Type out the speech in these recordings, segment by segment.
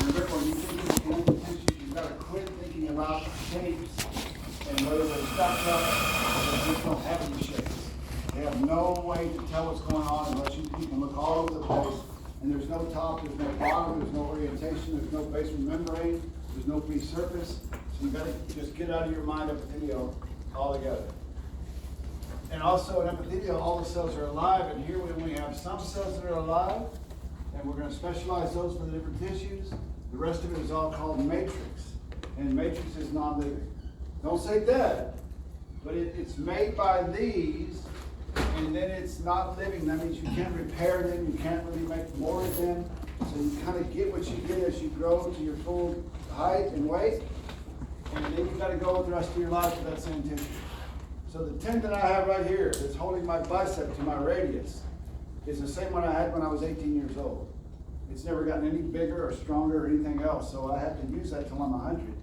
Remember, when you think of connective tissues, you've got to quit thinking about shapes and whether they're stacked up or they just don't have any shapes. They have no way to tell what's going on unless you can look all over the place. And there's no top, there's no bottom, there's no orientation, there's no basement membrane, there's no free surface. So you've got to just get out of your mind epithelial altogether. And also in epithelial, all the cells are alive. And here we have some cells that are alive, and we're going to specialize those for the different tissues. The rest of it is all called matrix. And matrix is non-living. Don't say dead, but it's made by these, and then it's not living. That means you can't repair them, you can't really make more of them. So you kind of get what you get as you grow to your full height and weight. And then you've got to go with the rest of your life with that same tissue. So the tendon I have right here that's holding my bicep to my radius is the same one I had when I was 18 years old. It's never gotten any bigger or stronger or anything else, so I have to use that till I'm 100.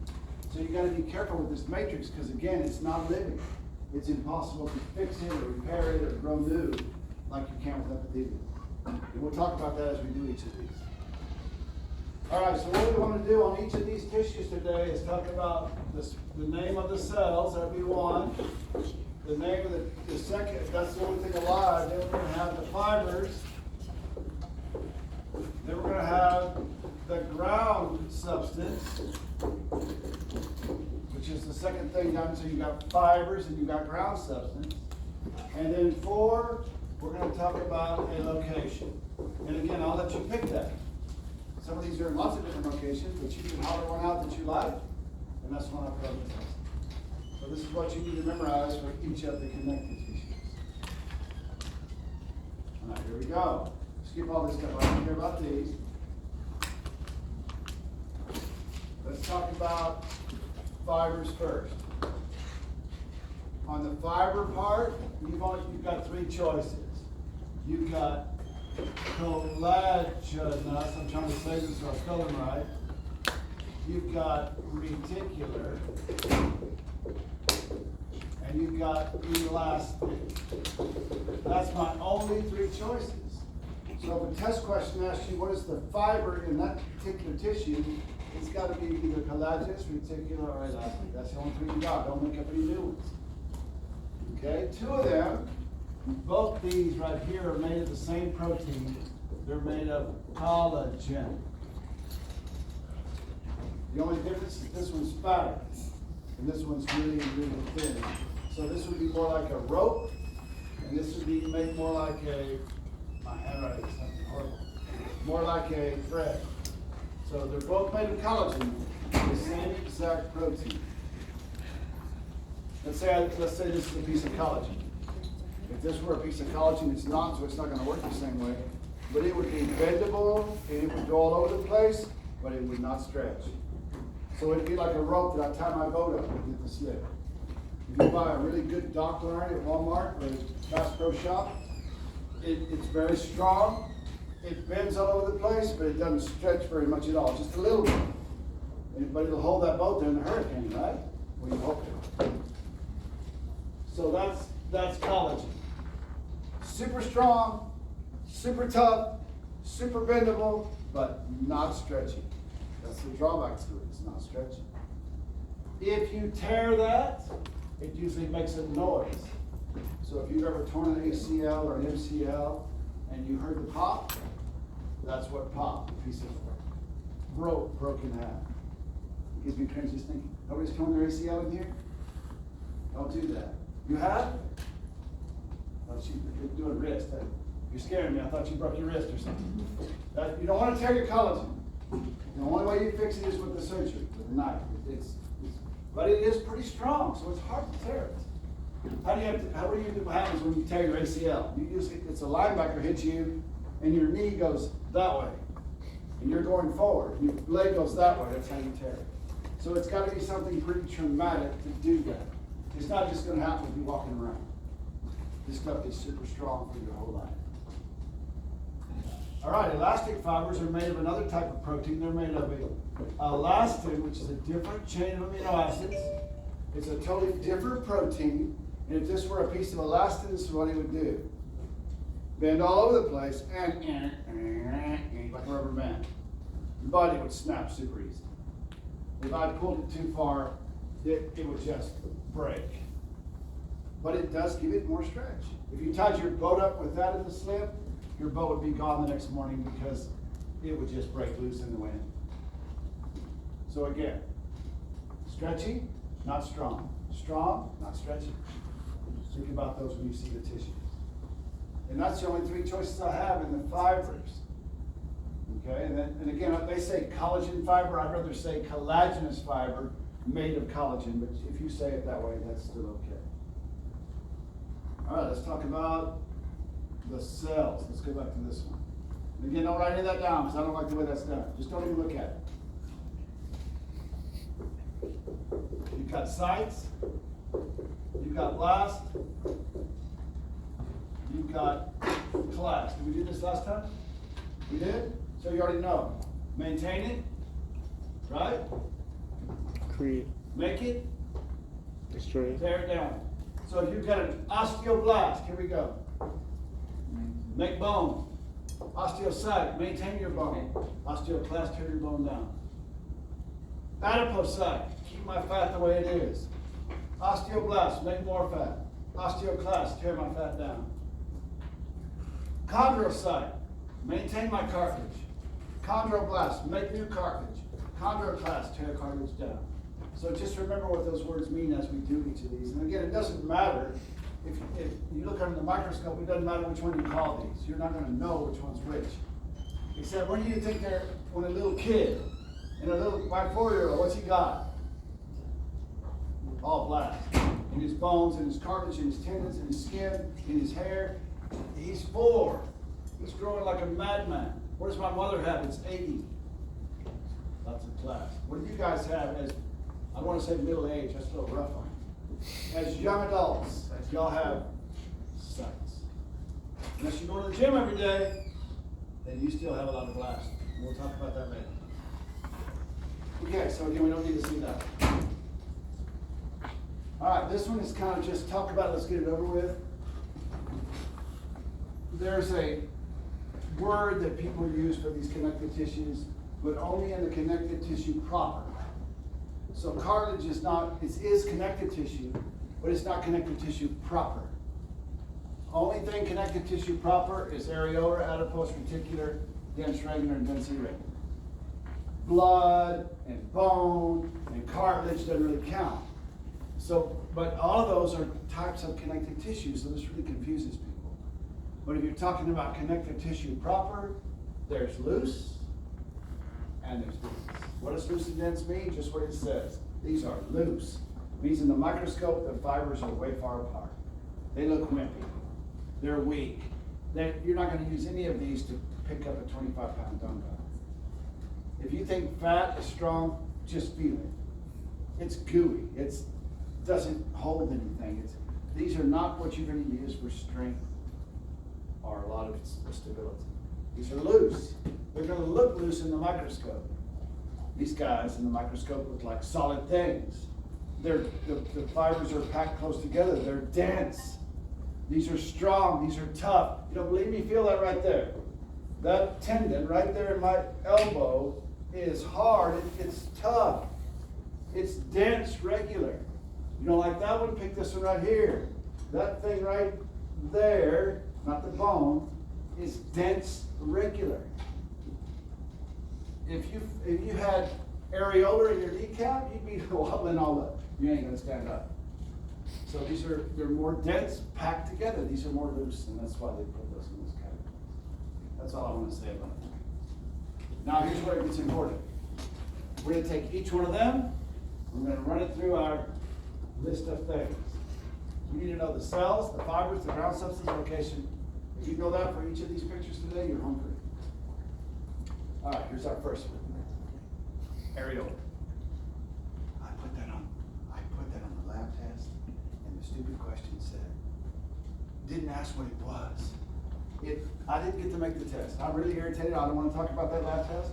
So you got to be careful with this matrix because, again, it's not living. It's impossible to fix it or repair it or grow new like you can with epithelium. And we'll talk about that as we do each of these. All right, so what we want to do on each of these tissues today is talk about the name of the cells, that'd be one. The name of the second, that's the only thing alive. Then we're going to have the fibers. Then we're going to have the ground substance, which is the second thing down. So you've got fibers and you've got ground substance. And then 4, we're going to talk about a location. And again, I'll let you pick that. Some of these are in lots of different locations, but you can holler one out that you like, and that's one I put on the test. So this is what you need to memorize for each of the connective tissues. All right, here we go. Skip all this stuff. I don't care about these. Let's talk about fibers first. On the fiber part, you've got 3 choices. You've got collagenous, I'm trying to say this so I spell them right. You've got reticular, and you've got elastic. That's my only 3 choices. So if a test question asks you what is the fiber in that particular tissue, it's got to be either collagenous, reticular, or elastic. That's the only 3 you got. Don't make up any new ones. Okay, 2 of them. Both these right here are made of the same protein. They're made of collagen. The only difference is this one's fatter, and this one's really, really thin. So this would be more like a rope, and this would be made more like my handwriting is something horrible, more like a thread. So they're both made of collagen, the same exact protein. Let's say this is a piece of collagen. If this were a piece of collagen, it's not, so it's not going to work the same way. But it would be bendable, and it would go all over the place, but it would not stretch. So it'd be like a rope that I tie my boat up with at the slip. If you buy a really good dock line at Walmart or a Bass Pro Shop, it's very strong. It bends all over the place, but it doesn't stretch very much at all, just a little bit. But it'll hold that boat there in the hurricane, right? Well, you hope to. So that's collagen. Super strong, super tough, super bendable, but not stretchy. That's the drawback to it, it's not stretchy. If you tear that, it usually makes a noise. So if you've ever torn an ACL or an MCL and you heard the pop, that's what popped. A piece of rope broke in half. It gives me cringe just thinking. Nobody's torn their ACL in here? Don't do that. You have? Oh, you're doing wrist. You're scaring me. I thought you broke your wrist or something. You don't want to tear your collagen. The only way you fix it is with the surgery, with a knife. But it is pretty strong, so it's hard to tear it. What happens when you tear your ACL? It's a linebacker hits you, and your knee goes that way, and you're going forward, and your leg goes that way. That's how you tear it. So it's got to be something pretty traumatic to do that. It's not just going to happen if you're walking around. This stuff is super strong for your whole life. All right, elastic fibers are made of another type of protein. They're made of elastin, which is a different chain of amino acids. It's a totally different protein. And if this were a piece of elastin, this is what it would do. Bend all over the place and like a rubber band. but it would snap super easy. If I pulled it too far, it would just break. But it does give it more stretch. If you tied your boat up with that in the slip, your boat would be gone the next morning because it would just break loose in the wind. So again, stretchy, not strong. Strong, not stretchy. Think about those when you see the tissues. And that's the only three choices I have in the fibers. Okay, and again, they say collagen fiber. I'd rather say collagenous fiber made of collagen, but if you say it that way, that's still okay. All right, let's talk about the cells. Let's go back to this one. And again, don't write any of that down because I don't like the way that's done. Just don't even look at it. You've got sites, you've got blast, you've got class. Did we do this last time? We did? So you already know. Maintain it, right? Create. Make it, Destroy. tear it down. So if you've got an osteoblast, here we go. Make bone. Osteocyte, maintain your bone. Osteoclast, tear your bone down. Adipocyte, keep my fat the way it is. Osteoblast, make more fat. Osteoclast, tear my fat down. Chondrocyte, maintain my cartilage. Chondroblast, make new cartilage. Chondroclast, tear cartilage down. So just remember what those words mean as we do each of these. And again, it doesn't matter. If you look under the microscope, it doesn't matter which one you call these. You're not going to know which one's which. Except when you think when a little kid, and my 4-year-old, what's he got? All blast. In his bones, in his cartilage, in his tendons, in his skin, in his hair. He's 4. He's growing like a madman. What does my mother have? It's 80. Lots of blast. What do you guys have as, I want to say middle age, that's a little rough on you. As young adults, y'all have sites. Unless you go to the gym every day, then you still have a lot of blast. We'll talk about that later. Okay, so again, we don't need to see that. All right, this one is kind of just talk about it, let's get it over with. There's a word that people use for these connective tissues, but only in the connective tissue proper. So cartilage is not, it is connective tissue, but it's not connective tissue proper. Only thing connective tissue proper is areolar, adipose, reticular, dense regular, and dense irregular. Blood and bone and cartilage doesn't really count. So, but all of those are types of connective tissue, so this really confuses people. But if you're talking about connective tissue proper, there's loose and there's dense. What does loose and dense mean? Just what it says. These are loose. It means in the microscope, the fibers are way far apart. They look wimpy. They're weak. You're not going to use any of these to pick up a 25-pound dumbbell. If you think fat is strong, just feel it. It's gooey. It doesn't hold anything. These are not what you're going to use for strength or a lot of stability. These are loose. They're going to look loose in the microscope. These guys in the microscope look like solid things. The fibers are packed close together. They're dense. These are strong. These are tough. You don't believe me? Feel that right there. That tendon right there in my elbow is hard. It's tough. It's dense, regular. You don't like that one? Pick this one right here. That thing right there, not the bone, is dense, regular. If you had areola in your kneecap, you'd be wobbling all up. You ain't gonna stand up. So they're more dense, packed together. These are more loose, and that's why they put those in this category. That's all I want to say about it. Now here's where it gets important. We're going to take each one of them. We're going to run it through our list of things. You need to know the cells, the fibers, the ground substance, location. If you know that for each of these pictures today, you're home free. All right, here's our first one. Areola. I put that on the lab test, and the stupid question said, didn't ask what it was. I didn't get to make the test. I'm really irritated. I don't want to talk about that lab test.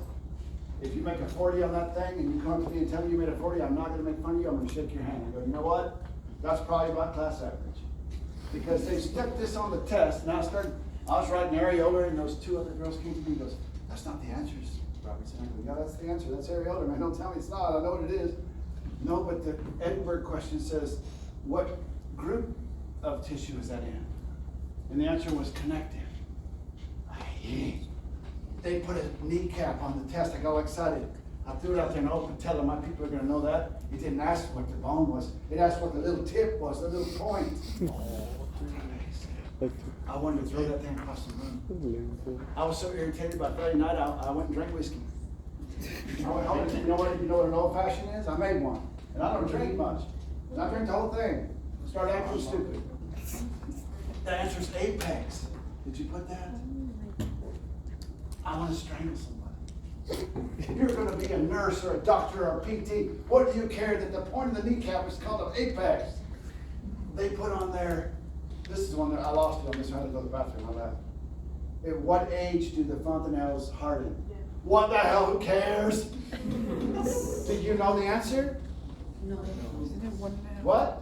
If you make a 40 on that thing and you come to me and tell me you made a 40, I'm not going to make fun of you. I'm going to shake your hand and go, you know what? That's probably about class average. Because they stuck this on the test, and I was writing areola, and those two other girls came to me and goes, that's not the answers, Robertson. I go, yeah, that's the answer. That's areola, man. Don't tell me it's not. I know what it is. No, but the Edinburgh question says, what group of tissue is that in? And the answer was connective. They put a kneecap on the test. I got all excited. I threw it out there and open, telling my people are going to know that. It didn't ask what the bone was. It asked what the little tip was, the little point. I wanted to throw that thing across the room. I was so irritated by Friday night, I went and drank whiskey. You know what an old fashioned is? I made one. And I don't drink much. And I drank the whole thing. Started acting stupid. The answer is apex. Did you put that? I want to strangle somebody. You're going to be a nurse or a doctor or a PT. What do you care that the point of the kneecap is called an apex? They put on there, this is one that I lost it on this one. I had to go to the bathroom. I laughed. At what age do the fontanelles harden? What the hell? Who cares? Do you know the answer? No. Isn't it 1.5? What?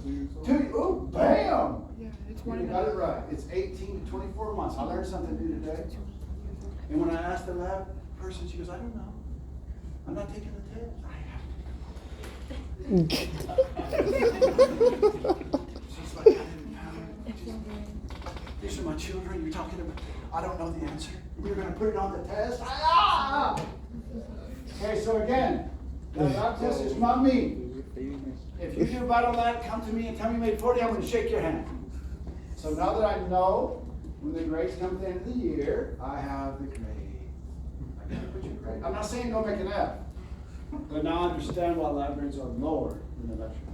2. Oh, bam! Yeah, it's You 1.5. got it right. It's 18 to 24 months. I learned something new today. And when I asked the lab person, she goes, I don't know. I'm not taking the test. She's like, I didn't know. These are my children. You're talking about, I don't know the answer. You're going to put it on the test? Okay, so again, the lab test is not me. If you do bad on that, come to me and tell me you made 40, I'm going to shake your hand. So now that I know when the grades come at the end of the year, I have the grade. I gotta put your grade. I'm not saying don't make an F, but now I understand why lab grades are lower than the lecture.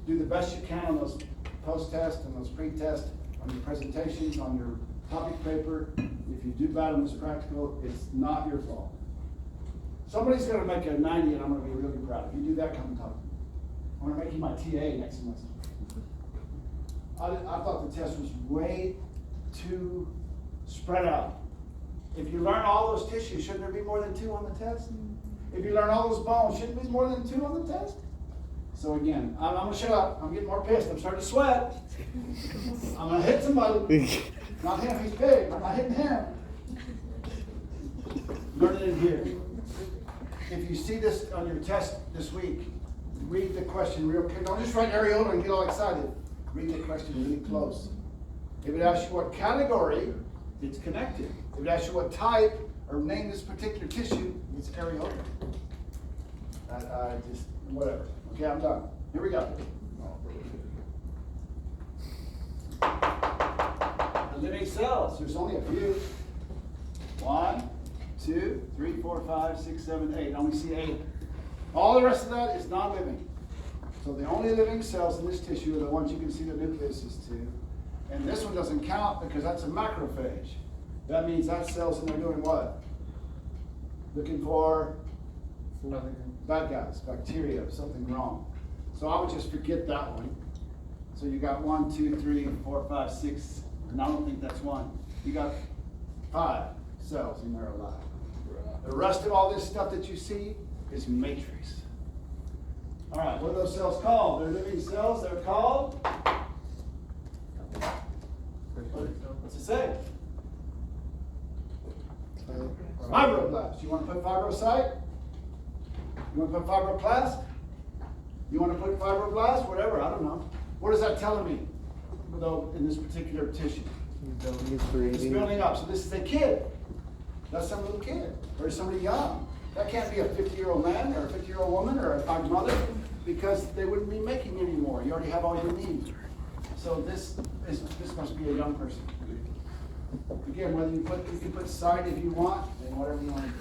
Do the best you can on those post-tests and those pre-tests, on your presentations, on your topic paper. If you do bad on this practical, it's not your fault. Somebody's going to make a 90 and I'm going to be really proud. If you do that, come and talk to me. I'm going to make you my TA next semester. I thought the test was way too spread out. If you learn all those tissues, shouldn't there be more than 2 on the test? If you learn all those bones, shouldn't there be more than 2 on the test? So again, I'm going to shut up. I'm getting more pissed. I'm starting to sweat. I'm going to hit somebody. Not him, he's big. I'm not hitting him. Learn it in here. If you see this on your test this week, read the question real quick. Don't just write areola and get all excited. Read the question really close. If it asks you what category, it's connected. If it asks you what type or name this particular tissue, it's areola. Just whatever. Okay, I'm done. Here we go. The living cells. There's only a few. 1, 2, 3, 4, 5, 6, 7, 8. I only see 8. All the rest of that is non-living. So the only living cells in this tissue are the ones you can see the nucleus is to. And this one doesn't count because that's a macrophage. That means that cell's in there doing what? Looking for bad guys, bacteria, something wrong. So I would just forget that one. So you got 1, 2, 3, 4, 5, 6, and I don't think that's 1. You got 5 cells in there alive. The rest of all this stuff that you see is matrix. All right, what are those cells called? They're living cells. They're called? What's it say? Fibroblasts. You want to put fibrocyte? You want to put fibroblast? You want to put fibroblast? Whatever, I don't know. What is that telling me, though, in this particular tissue? It's building up. So this is a kid. That's some little kid. Or somebody young. That can't be a 50-year-old man or a 50-year-old woman or a mother because they wouldn't be making anymore. You already have all your needs. So this must be a young person. Again, whether you can put side if you want, and whatever you want to do.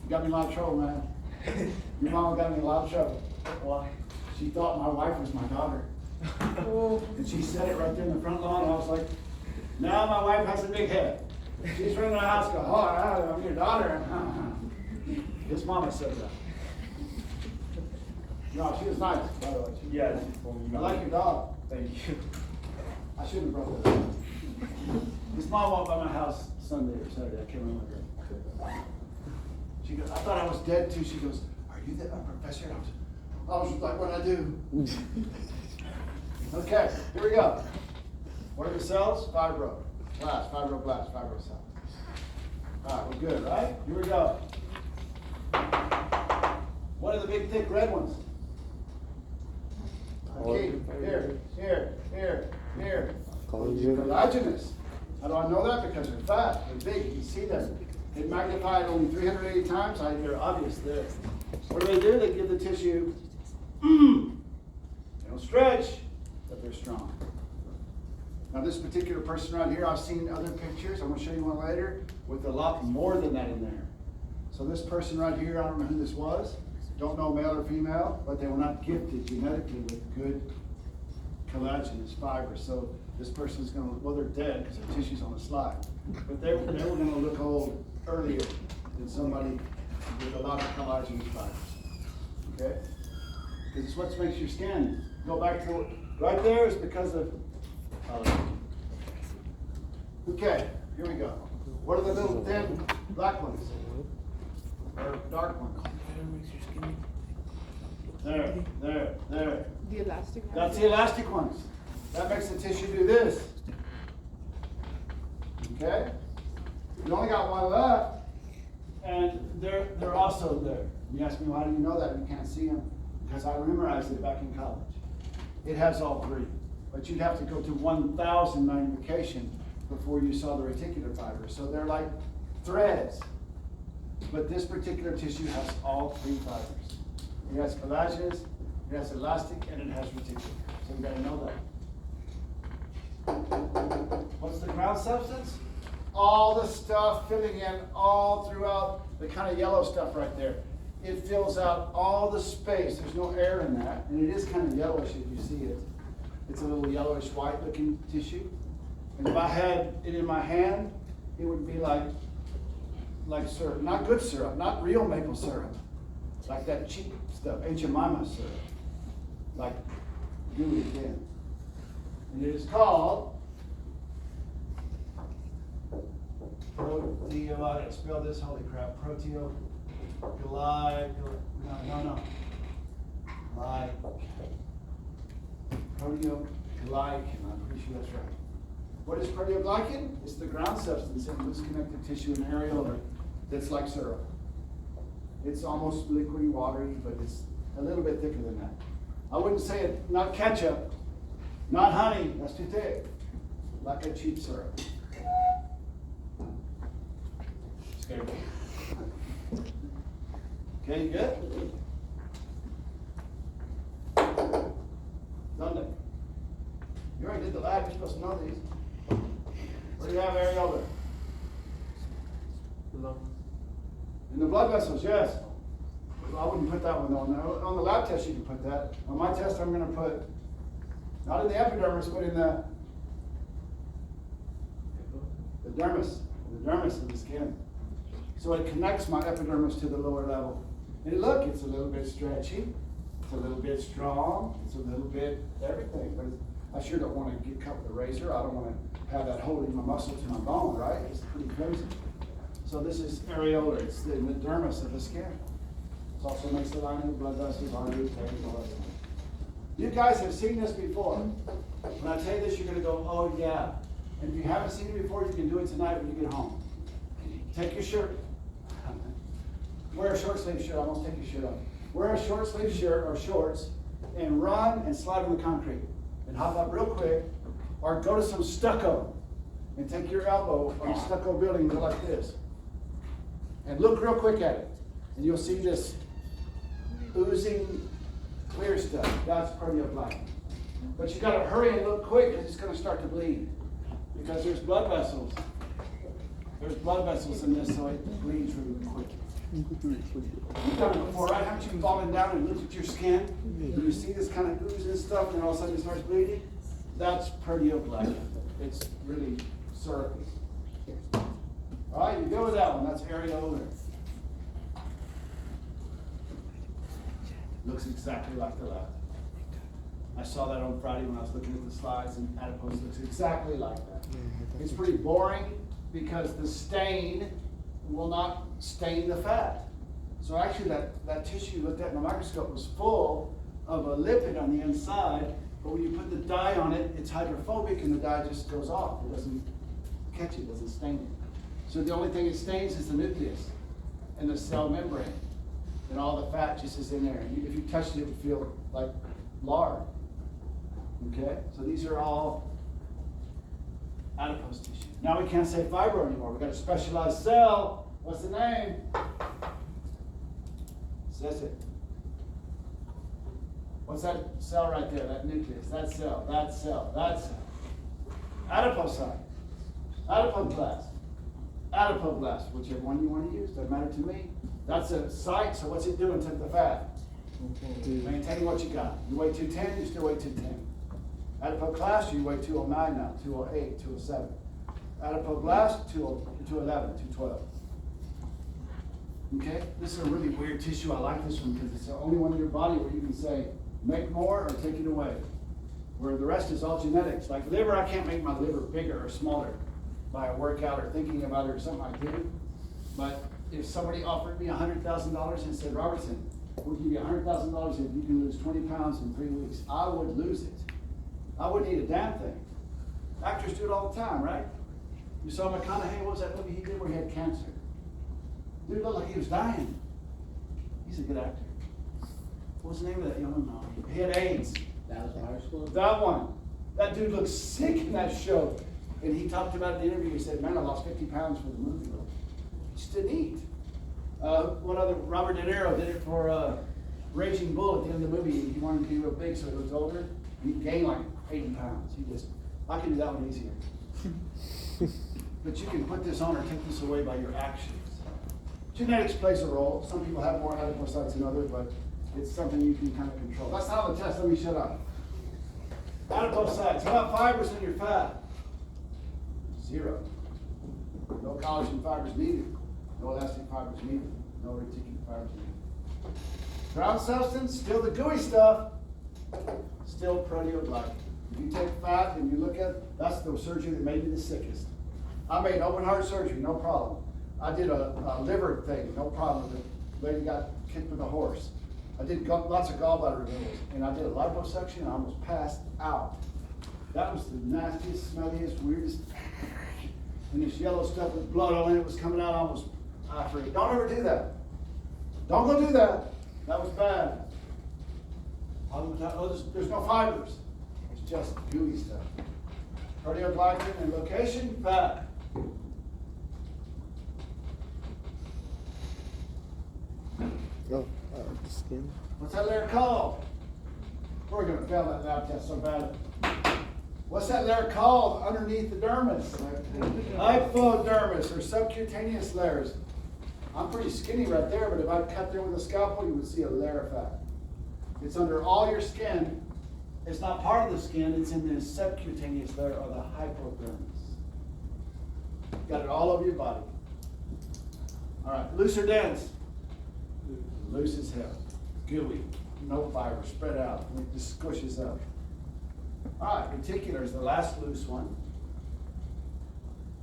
You got me in a lot of trouble, man. Your mama got me in a lot of trouble. Why? She thought my wife was my daughter. And she said it right there in the front lawn, and I was like, now my wife has a big head. She's running the house going, oh, I'm your daughter. His mama said that. No, she was nice, by the way. Yeah. I like your dog. Thank you. I shouldn't have brought that up. His mom walked by my house Sunday or Saturday. I can't remember. She goes, I thought I was dead too. She goes, are you the professor? I was like, what I do? Okay, here we go. What are the cells? Fibroblast, fibroblast, fibrocell. All right, we're good, right? Here we go. What are the big, thick red ones? Okay, here. Collagen. Collagenous. How do I know that? Because they're fat, they're big, you can see them. They magnify it only 380 times, they're obvious there. What do? They give the tissue, they don't stretch, but they're strong. Now this particular person right here, I've seen other pictures, I'm gonna show you one later, with a lot more than that in there. So this person right here, I don't know who this was, don't know male or female, but they were not gifted genetically with good collagenous fibers. So this person's gonna, well, they're dead because their tissue's on the slide. But they were gonna look old earlier than somebody with a lot of collagenous fibers. Okay? Because it's what makes your skin go back to, right there is because of, okay, here we go. What are the little thin black ones? Or dark ones? There. The elastic one? That's the elastic ones. That makes the tissue do this. Okay? You only got one of that, and they're also there. You ask me, why do you know that? You can't see them. Because I memorized it back in college. It has all three. But you'd have to go to 1,000 magnification before you saw the reticular fibers. So they're like threads. But this particular tissue has all three fibers. It has collagenous, it has elastic, and it has reticular. So you gotta know that. What's the ground substance? All the stuff filling in all throughout the kind of yellow stuff right there. It fills out all the space. There's no air in that. And it is kind of yellowish if you see it. It's a little yellowish white looking tissue. And if I had it in my hand, it would be like syrup. Not good syrup, not real maple syrup. Like that cheap stuff, Aunt Jemima syrup. Like gooey thin. And it is called I gotta spell this, holy crap, proteoglycan. Proteoglycan, I'm pretty sure that's right. What is proteoglycan? It's the ground substance in loose connective tissue and areola that's like syrup. It's almost liquidy, watery, but it's a little bit thicker than that. I wouldn't say it, not ketchup, not honey, that's too thick. Like a cheap syrup. Scary. Okay, you good? Sunday. You already did the lab, you're supposed to know these. What do you have areola? In the blood vessels, yes. I wouldn't put that one on the lab test. You can put that. On my test, I'm going to put not in the epidermis, but in the dermis of the skin. So it connects my epidermis to the lower level. And look, it's a little bit stretchy, it's a little bit strong, it's a little bit everything. But I sure don't want to get cut with a razor. I don't want to have that holding my muscle to my bone, right? It's pretty crazy. So this is areola. It's in the dermis of the skin. It also makes the lining of blood vessels, arteries, veins, all that stuff. You guys have seen this before. When I tell you this, you're going to go, oh yeah. And if you haven't seen it before, you can do it tonight when you get home. Take your shirt. Wear a short sleeve shirt. Almost take your shirt off. Wear a short sleeve shirt or shorts and run and slide on the concrete. And hop up real quick. Or go to some stucco and take your elbow on a stucco building and go like this. And look real quick at it. And you'll see this oozing clear stuff. That's proteoglycan. But you got to hurry and look quick because it's going to start to bleed. Because there's blood vessels. There's blood vessels in this, so it bleeds really quick. You've done it before, right? Haven't you fallen down and looked at your skin? And you see this kind of ooze and stuff, and all of a sudden it starts bleeding? That's proteoglycan. It's really syrupy. All right, you go with that one. That's areola. Looks exactly like the lab. I saw that on Friday when I was looking at the slides, and adipose looks exactly like that. It's pretty boring because the stain will not stain the fat. So actually that tissue looked at in the microscope was full of a lipid on the inside, but when you put the dye on it, it's hydrophobic and the dye just goes off. It doesn't catch it, doesn't stain it. So the only thing it stains is the nucleus and the cell membrane. And all the fat just is in there. And if you touched it, it would feel like lard. Okay? So these are all adipose tissue. Now we can't say fibro anymore. We've got a specialized cell. What's the name? Says it. What's that cell right there? That nucleus, that cell, that cell, that cell. Adipocyte. Adipoblast. Adipoblast, whichever one you want to use, doesn't matter to me. That's a site, so what's it doing to the fat? Maintaining what you got. You weigh 210, you still weigh 210. Adipoclast, you weigh 209 now, 208, 207. Adipoblast, 211, 212. Okay? This is a really weird tissue. I like this one because it's the only one in your body where you can say, make more or take it away. Where the rest is all genetics. Like liver, I can't make my liver bigger or smaller by a workout or thinking about it or something I do. But if somebody offered me $100,000 and said, Robertson, we'll give you $100,000 if you can lose 20 pounds in 3 weeks, I would lose it. I wouldn't eat a damn thing. Actors do it all the time, right? You saw McConaughey, what was that movie he did where he had cancer? Dude looked like he was dying. He's a good actor. What was the name of that young one? He had AIDS. That one. That dude looked sick in that show. And he talked about it in the interview. He said, man, I lost 50 pounds for the movie. He just didn't eat. What other? Robert De Niro did it for Raging Bull at the end of the movie. He wanted to be real big so he was older. He gained like 80 pounds. I can do that one easier. But you can put this on or take this away by your actions. Genetics plays a role. Some people have more adipocytes than others, but it's something you can kind of control. That's how the test. Let me shut up. Adipocytes. How about fibers in your fat? 0. No collagen fibers needed. No elastic fibers needed. No reticular fibers needed. Ground substance, still the gooey stuff. Still proteoglycan. If you take fat and you look at, that's the surgery that made me the sickest. I made open heart surgery, no problem. I did a liver thing, no problem. The lady got kicked with a horse. I did lots of gallbladder removals, and I did a liposuction, and I almost passed out. That was the nastiest, smelliest, weirdest. And this yellow stuff with blood on it was coming out almost. I freaked. Don't ever do that. Don't go do that. That was bad. Oh, there's no fibers. It's just gooey stuff. Proteoglycan and location, fat. Oh, the skin. What's that layer called? We're going to fail that lab test so bad. What's that layer called underneath the dermis? Hypodermis or subcutaneous layers. I'm pretty skinny right there, but if I cut there with a scalpel, you would see a layer of fat. It's under all your skin. It's not part of the skin, it's in the subcutaneous layer or the hypodermis. Got it all over your body. All right, loose or dense? Loose as hell. Gooey. No fiber, spread out. It just squishes up. All right, reticular is the last loose one.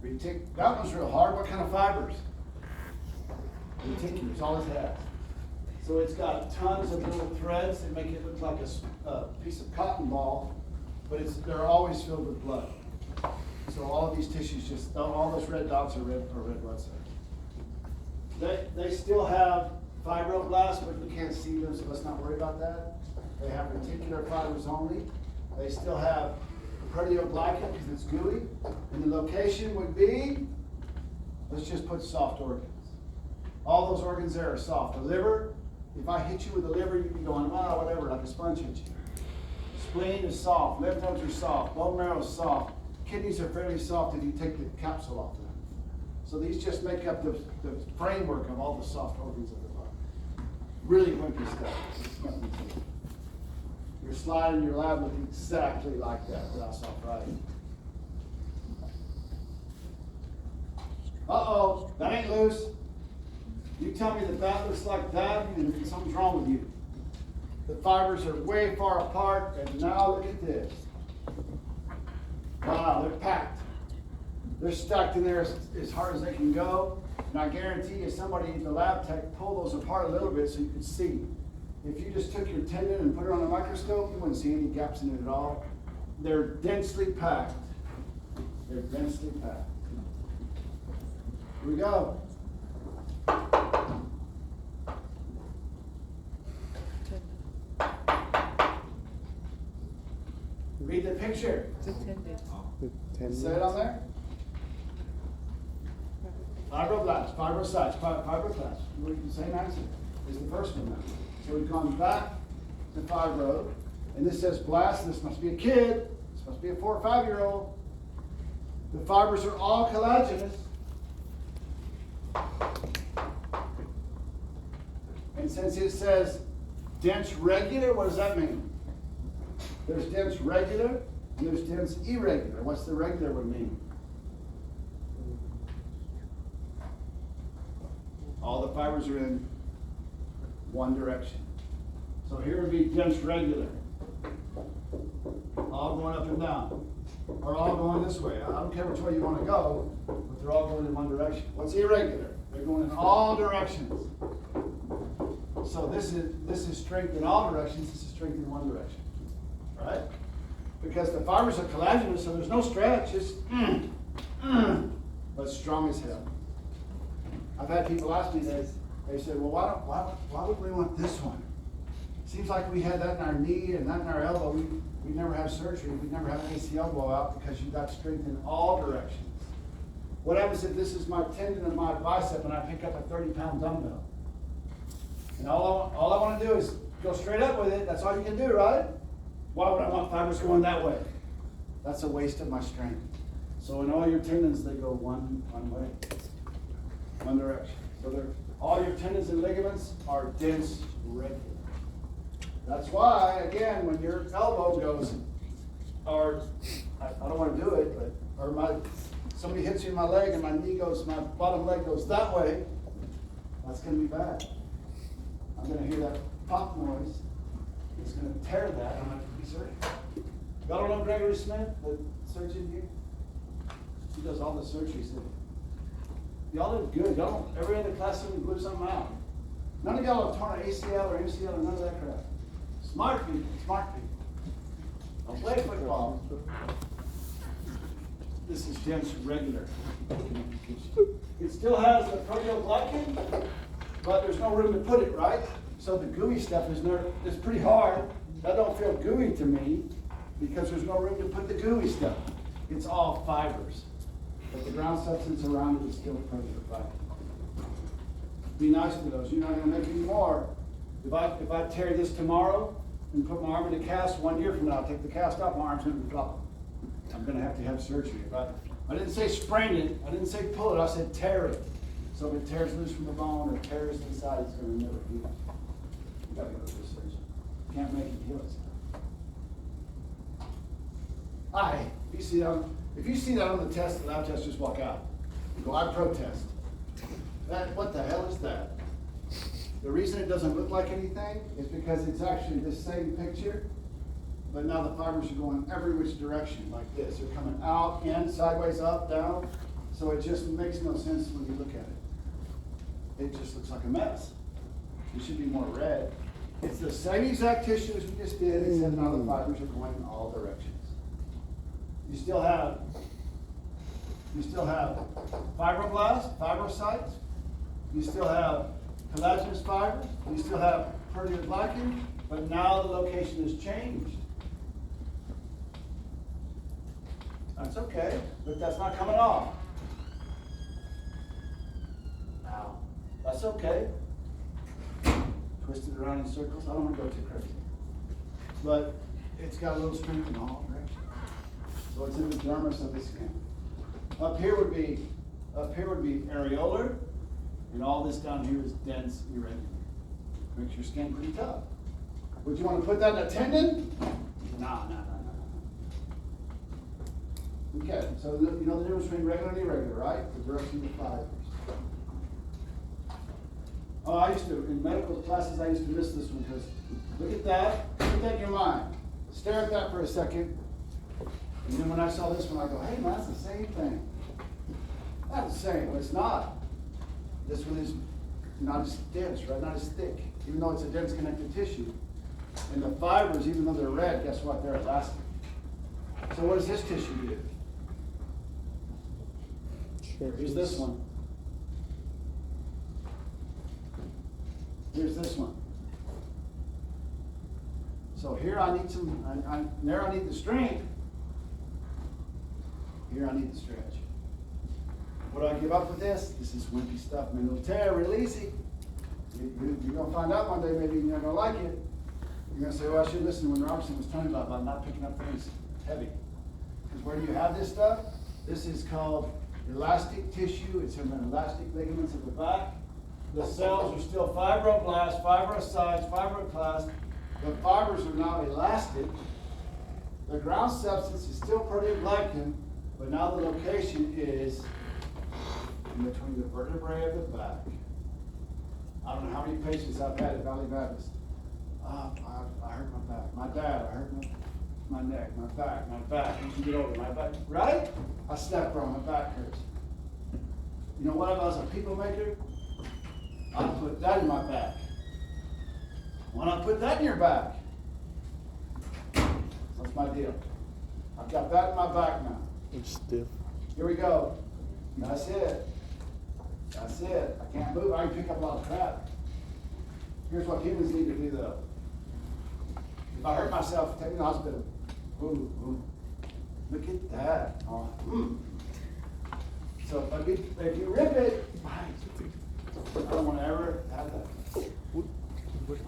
That one's real hard. What kind of fibers? Reticular is all it has. So it's got tons of little threads that make it look like a piece of cotton ball, but they're always filled with blood. So all of these tissues all those red dots are red blood cells. They still have fibroblasts, but you can't see them, so let's not worry about that. They have reticular fibers only. They still have proteoglycan because it's gooey. And the location would be, let's just put soft organs. All those organs there are soft. The liver, if I hit you with the liver, you'd be going, oh, whatever, like a sponge hit you. Spleen is soft. Lymph nodes are soft. Bone marrow is soft. Kidneys are fairly soft if you take the capsule off them. So these just make up the framework of all the soft organs of the body. Really wimpy stuff. It's nothing to it. Your slide in your lab look exactly like that without soft writing. Uh-oh, that ain't loose. You tell me that looks like that, and something's wrong with you. The fibers are way far apart, and now look at this. Wow, they're packed. They're stacked in there as hard as they can go. And I guarantee you, somebody in the lab tech pull those apart a little bit so you can see. If you just took your tendon and put it on a microscope, you wouldn't see any gaps in it at all. They're densely packed. They're densely packed. Here we go. Read the picture. The Say it on there. Fibroblast, fibrocytes, fibroblasts. The same answer is the first one now. So we've gone back to fibro, and this says blast. This must be a kid. This must be a 4 or 5-year-old. The fibers are all collagenous. And since it says dense regular, what does that mean? There's dense regular and there's dense irregular. What's the regular one mean? All the fibers are in one direction. So here would be dense regular. All going up and down. Or all going this way. I don't care which way you want to go, but they're all going in one direction. What's irregular? They're going in all directions. So this is strength in all directions, this is strength in one direction. Right? Because the fibers are collagenous, so there's no stretch, it's but strong as hell. I've had people ask me this, they said, well, why would we want this one? Seems like we had that in our knee and that in our elbow. We never have surgery, we never have an ACL blowout because you've got strength in all directions. What happens if this is my tendon in my bicep and I pick up a 30-pound dumbbell? And all I want to do is go straight up with it. That's all you can do, right? Why would I want fibers going that way? That's a waste of my strength. So in all your tendons, they go one way, one direction. So all your tendons and ligaments are dense regular. That's why, again, when your elbow goes, or I don't want to do it, but somebody hits you in my leg and my knee goes, my bottom leg goes that way, that's going to be bad. I'm going to hear that pop noise. It's going to tear that. I'm going to have to be surgery. Y'all don't know Gregory Smith, the surgeon here? He does all the surgeries. Y'all did good. Y'all don't, every other class we blew something out. None of y'all have torn an ACL or MCL or none of that crap. Smart people, smart people. Don't play football. This is dense regular. It still has the proteoglycan, but there's no room to put it, right? So the gooey stuff is pretty hard. That don't feel gooey to me because there's no room to put the gooey stuff. It's all fibers. But the ground substance around it is still proteoglycan. Be nice to those. You're not going to make any more. If I tear this tomorrow and put my arm in a cast, 1 year from now, I'll take the cast off, my arm's going to be dropping. I'm going to have surgery. I didn't say sprain it. I didn't say pull it. I said tear it. So if it tears loose from the bone or tears inside, it's going to never heal. You got to go to the surgeon. You can't make it heal itself. If you see that on the test, the lab test, just walk out. You go, I protest. What the hell is that? The reason it doesn't look like anything is because it's actually the same picture, but now the fibers are going every which direction like this. They're coming out, in, sideways, up, down. So it just makes no sense when you look at it. It just looks like a mess. It should be more red. It's the same exact tissue as we just did, except now the fibers are going in all directions. You still have fibroblasts, fibrocytes. You still have collagenous fibers. You still have proteoglycan, but now the location has changed. That's okay, but that's not coming off. Now, that's okay. Twist it around in circles. I don't want to go too crazy. But it's got a little strength in all directions. So it's in the dermis of the skin. Up here would be areolar, and all this down here is dense, irregular. Makes your skin pretty tough. Would you want to put that in a tendon? No. Okay, so you know the difference between regular and irregular, right? The direction of the fibers. Oh, in medical classes, I used to miss this one because look at that, put that in your mind. Stare at that for a second. And then when I saw this one, I go, hey man, that's the same thing. That's the same, but it's not. This one is not as dense, right? Not as thick, even though it's a dense connective tissue. And the fibers, even though they're red, guess what? They're elastic. So what does this tissue do? Here's this one. Here's this one. So here I need there I need the strength. Here I need the stretch. Would I give up with this? This is wimpy stuff, man. It'll tear real easy. You're going to find out one day, maybe you're not going to like it. You're going to say, well, I should listen when Robertson was telling about not picking up things heavy. Because where do you have this stuff? This is called elastic tissue. It's in the elastic ligaments of the back. The cells are still fibroblast, fibrocytes, fibroclast. The fibers are now elastic. The ground substance is still proteoglycan, but now the location is in between the vertebrae of the back. I don't know how many patients I've had at Valley Baptist. I hurt my back. My dad, I hurt my neck, my back. Once you get older, my back. Right? I slept wrong, my back hurts. You know what? If I was a people maker, I'd put that in my back. Why not put that in your back? That's my deal. I've got that in my back now. It's stiff. Here we go. That's it. That's it. I can't move. I can pick up a lot of crap. Here's what humans need to do, though. If I hurt myself, take me to the hospital. Ooh, ooh. Look at that. Oh, So if you rip it, I don't want to ever have that.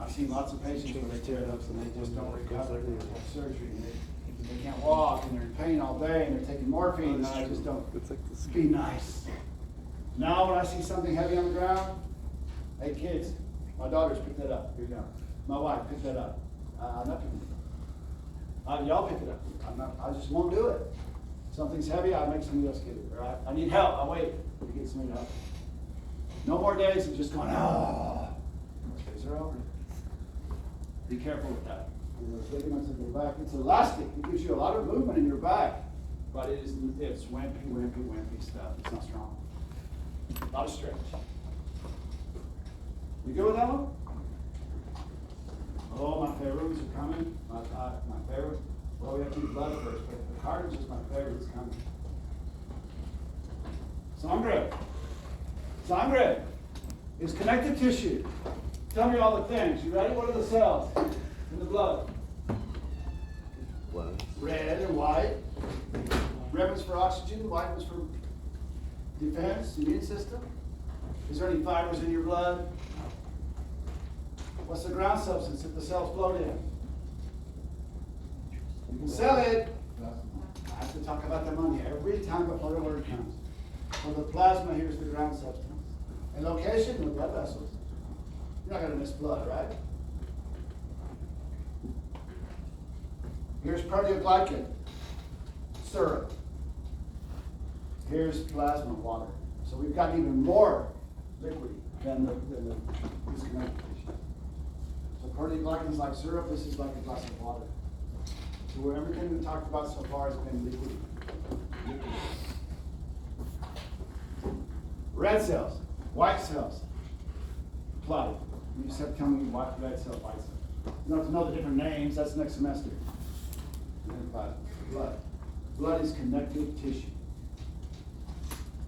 I've seen lots of patients where they tear it up and they just don't recover. They have surgery. And they can't walk and they're in pain all day and they're taking morphine and I just don't. Be nice. Now when I see something heavy on the ground, hey kids, my daughters pick that up. Here you go. My wife, pick that up. I'm not picking it up. Y'all pick it up. I just won't do it. Something's heavy, I make somebody else get it. Right? I need help. I wait to get somebody help. No more days of just going, Those days are over. Be careful with that. Those ligaments in your back, it's elastic. It gives you a lot of movement in your back. But it's wimpy stuff. It's not strong. A lot of stretch. You good with that one? Oh, my favorite ones are coming. My favorite. Well, we have to do blood first, but the cartilage is my favorite. It's coming. Sangre is connective tissue. Tell me all the things. You ready? What are the cells in the blood? Blood. Red and white. Red was for oxygen, white was for defense, immune system. Is there any fibers in your blood? What's the ground substance that the cells float in? You can sell it. I have to talk about the money every time before the word comes. So the plasma, here's the ground substance. And location, the blood vessels. You're not going to miss blood, right? Here's proteoglycan, syrup. Here's plasma, water. So we've got even more liquid than these connective tissues. So proteoglycan is like syrup. This is like a glass of water. So everything we've talked about so far has been liquid. Red cells, white cells, plotted. You just have to tell me white, red cell, white cell. You don't have to know the different names. That's next semester. Blood. Blood is connective tissue.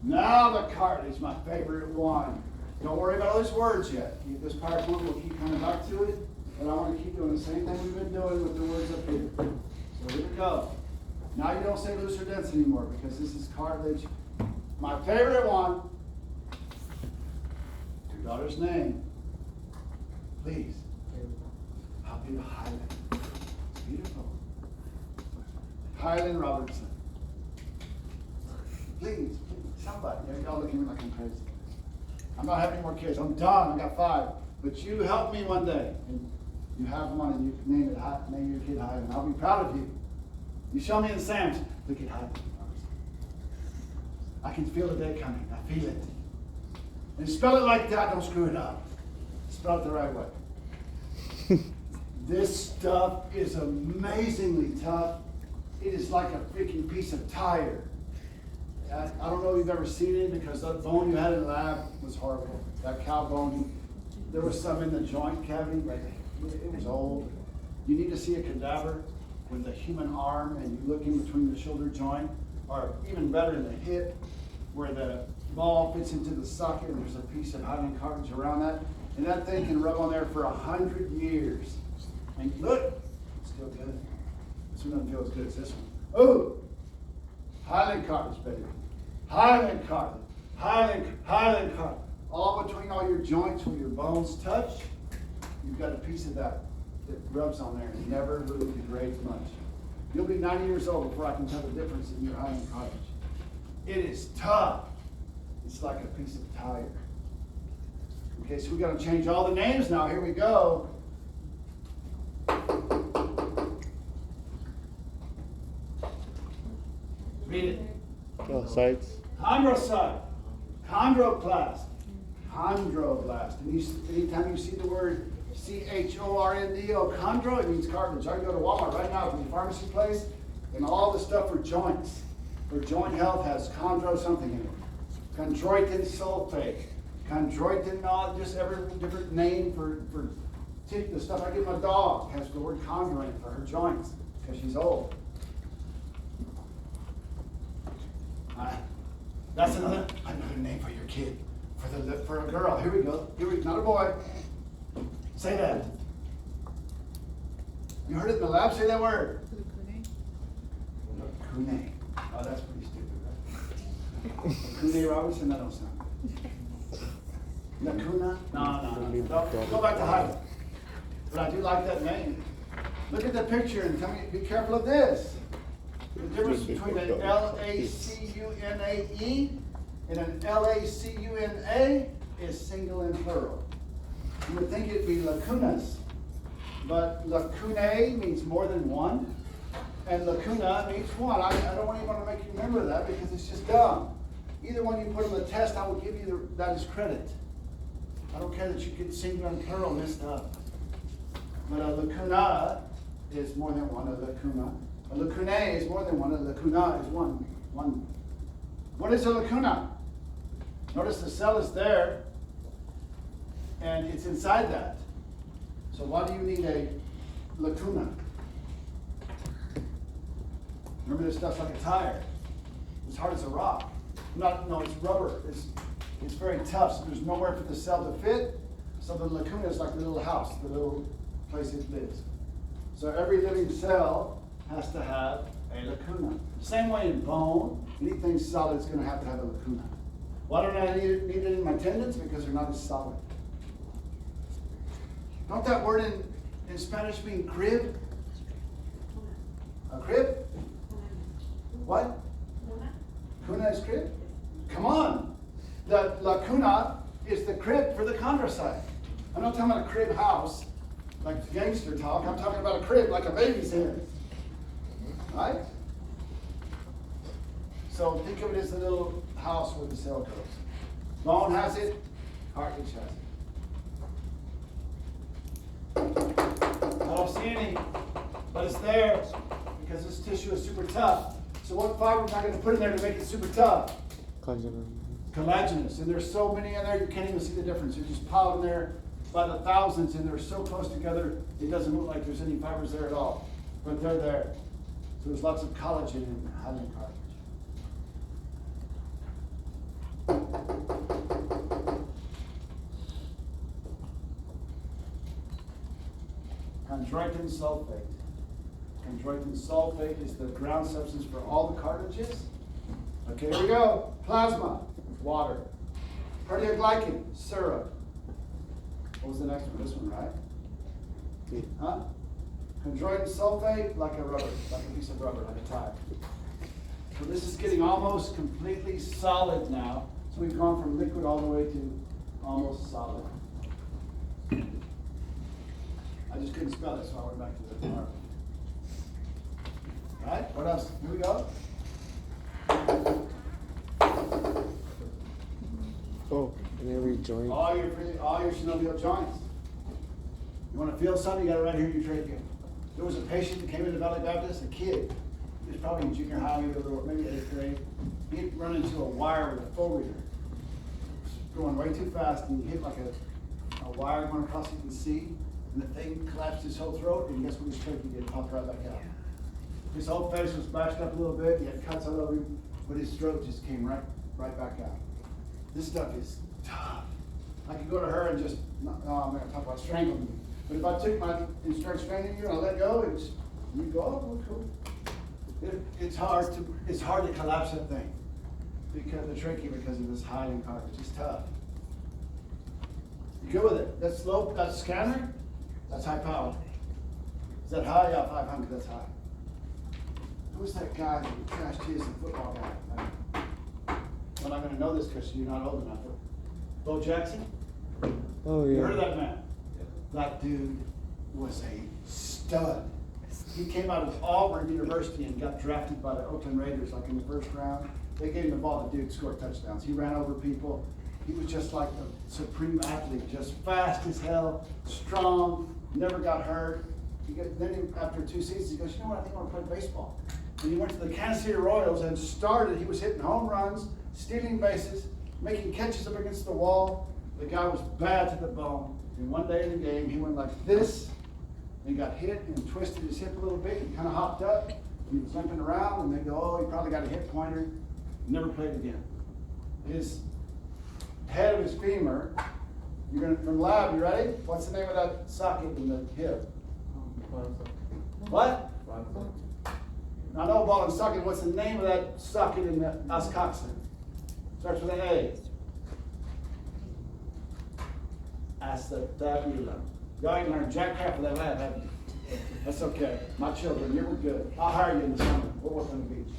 Now the cartilage, my favorite one. Don't worry about all these words yet. This PowerPoint will keep coming back to it, but I want to keep doing the same thing we've been doing with the words up here. So here we go. Now you don't say loose or dense anymore because this is cartilage. My favorite one. Your daughter's name. Please. Help me to Highland. It's beautiful. Highland Robertson. Please, somebody. Y'all look at me like I'm crazy. I'm not having any more kids. I'm done. I got 5. But you help me one day. And you have one and you name your kid Highland. I'll be proud of you. You show me in the sand. Look at Highland Robertson. I can feel the day coming. I feel it. And spell it like that. Don't screw it up. Spell it the right way. This stuff is amazingly tough. It is like a freaking piece of tire. I don't know if you've ever seen it because that bone you had in the lab was horrible. That cow bone, there was some in the joint cavity, but it was old. You need to see a cadaver with a human arm and you look in between the shoulder joint, or even better in the hip, where the ball fits into the socket and there's a piece of hyaline cartilage around that. And that thing can rub on there for 100 years. And look, it's still good. This one doesn't feel as good as this one. Oh, Highland cartilage, baby. Highland cartilage. Highland cartilage. All between all your joints where your bones touch, you've got a piece of that rubs on there and never really degrades much. You'll be 90 years old before I can tell the difference in your Highland cartilage. It is tough. It's like a piece of tire. Okay, so we got to change all the names now. Here we go. Read it. Oh, sides. Chondrocyte, chondroplast, chondroblast. And anytime you see the word C-H-O-R-N-D-O, chondro, it means cartilage. I can go to Walmart right now from the pharmacy place, and all the stuff for joints, for joint health has chondro something in it. Chondroitin sulfate, chondroitin, just every different name for the stuff I give my dog has the word chondro in it for her joints, because she's old. That's another name for your kid, for a girl. Here we go. Not a boy. Say that. You heard it in the lab. Say that word. Lacune. Oh, that's pretty stupid, right? Lacune Robertson. That don't sound good. Lacuna. No. Go back to Highland. But I do like that name. Look at the picture and tell me. Be careful of this. The difference between an L-A-C-U-N-A-E and an L-A-C-U-N-A is single and plural. You would think it'd be lacunas, but lacunae means more than one, and lacuna means one. I don't even want to make you remember that because it's just dumb. Either one you put on the test, I will give you that as credit. I don't care that you get singular and plural messed up. But a lacuna is more than one, a lacuna. A lacunae is more than one. A lacuna is one. What is a lacuna? Notice the cell is there, and it's inside that. So why do you need a lacuna? Remember, this stuff's like a tire. It's hard as a rock. No, it's rubber. It's very tough, so there's nowhere for the cell to fit. So the lacuna is like the little house, the little place it lives. So every living cell has to have a lacuna. Same way in bone, anything solid is going to have a lacuna. Why don't I need it in my tendons? Because they're not as solid. Don't that word in Spanish mean crib? A crib? What? Cuna is crib? Come on. The lacuna is the crib for the chondrocyte. I'm not talking about a crib house, like gangster talk. I'm talking about a crib like a baby's in. Right? So think of it as the little house where the cell goes. Bone has it, cartilage has it. I don't see any, but it's there because this tissue is super tough. So what fiber am I going to put in there to make it super tough? Collagenous. And there's so many in there you can't even see the difference. They're just piled in there by the thousands, and they're so close together it doesn't look like there's any fibers there at all. But they're there. So there's lots of collagen in Highland cartilage. Chondroitin sulfate. Chondroitin sulfate is the ground substance for all the cartilages. Okay, here we go. Plasma, water. Proteoglycan, syrup. What was the next one? This one, right? Huh? Chondroitin sulfate, like a rubber, like a piece of rubber, like a tire. So this is getting almost completely solid now. So we've gone from liquid all the way to almost solid. I just couldn't spell it, so I went back to the tomorrow. Right? What else? Here we go. Oh, and every joint. All your synovial joints. You want to feel something? You got it right here in your trachea. There was a patient that came into Valley Baptist, a kid. He was probably in junior high, maybe 8th grade. He'd run into a wire with a flow reader. Going way too fast, and he hit like a wire going across you can see, and the thing collapsed his whole throat, and guess what his trachea did? It popped right back out. His whole face was bashed up a little bit, he had cuts all over him, but his throat just came right back out. This stuff is tough. I could go to her and just, no, I'm gonna talk about strangling you. But if I took my, and start strangling you and I let go, you go, oh, cool. It's hard to collapse that thing. Because the tricky because of this hiding cartilage. It's tough. You go with it. That's low, that's scanner, that's high power. Is that high? Yeah, 500, that's high. Who's that guy who crashed his football guy? Well, I'm gonna know this because you're not old enough. Bo Jackson? Oh, yeah. You heard of that man? That dude was a stud. He came out of Auburn University and got drafted by the Oakland Raiders like in the first round. They gave him the ball, the dude scored touchdowns. He ran over people. He was just like a supreme athlete, just fast as hell, strong, never got hurt. After 2 seasons, he goes, you know what, I think I want to play baseball. And he went to the Kansas City Royals and started, he was hitting home runs, stealing bases, making catches up against the wall. The guy was bad to the bone. And one day in the game, he went like this, and got hit and twisted his hip a little bit and kind of hopped up. He was limping around, and they go, oh, he probably got a hip pointer. Never played again. His head of his femur, from lab, you ready? What's the name of that socket in the hip? What? I know ball and socket. What's the name of that socket in the ascoxen? Starts with an A. Acetabulum. Y'all ain't learned jack crap for that lab, have you? That's okay. My children, you were good. I'll hire you in the summer. We'll work on the beach.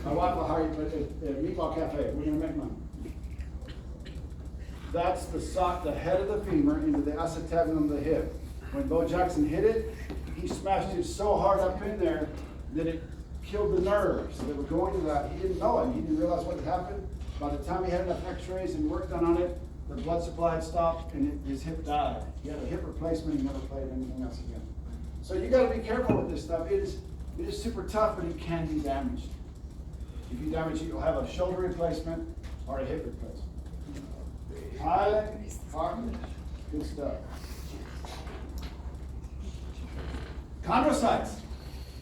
My wife will hire you at Meatball Cafe. We're gonna make money. That's the head of the femur into the acetabulum of the hip. When Bo Jackson hit it, he smashed it so hard up in there that it killed the nerves that were going to that. He didn't know it. He didn't realize what had happened. By the time he had enough x-rays and work done on it, the blood supply had stopped and his hip died. He had a hip replacement. He never played anything else again. So you got to be careful with this stuff. It is super tough, but it can be damaged. If you damage it, you'll have a shoulder replacement or a hip replacement. Highland, cartilage, good stuff. Chondrocytes.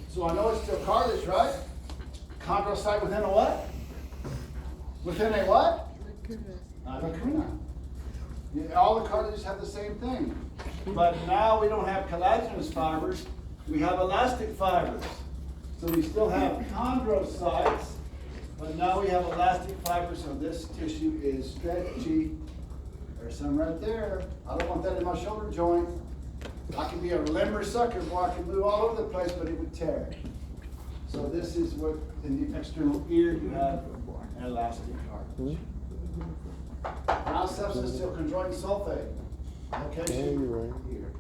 So I know it's still cartilage, right? Chondrocyte within a what? Within a what? Lacuna. Yeah, all the cartilages have the same thing. But now we don't have collagenous fibers, we have elastic fibers. So we still have chondrocytes, but now we have elastic fibers, so this tissue is stretchy. There's some right there. I don't want that in my shoulder joint. I can be a limber sucker, boy, I can move all over the place, but it would tear. So this is what, in the external ear, you have an elastic cartilage. Now substance still chondroitin sulfate. Location? Yeah, you're right. Ear.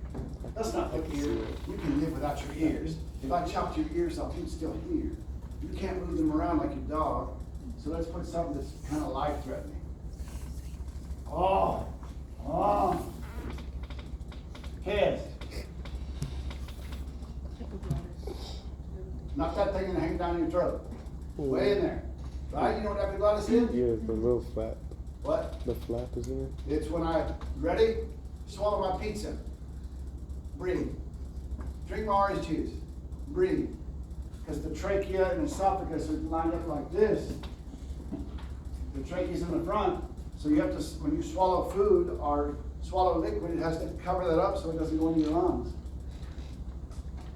That's not the ear. You can live without your ears. If I chopped your ears off, you'd still hear. You can't move them around like your dog. So let's put something that's kind of life-threatening. Oh. Head. Knock that thing and hang down your throat. Way in there. Right? You know what epiglottis is? Yeah, the little flap. What? The flap, isn't it? It's when I, ready? Swallow my pizza. Breathe. Drink my orange juice. Breathe. Because the trachea and esophagus are lined up like this. The trachea's in the front, so you have to, when you swallow food or swallow liquid, it has to cover that up so it doesn't go into your lungs.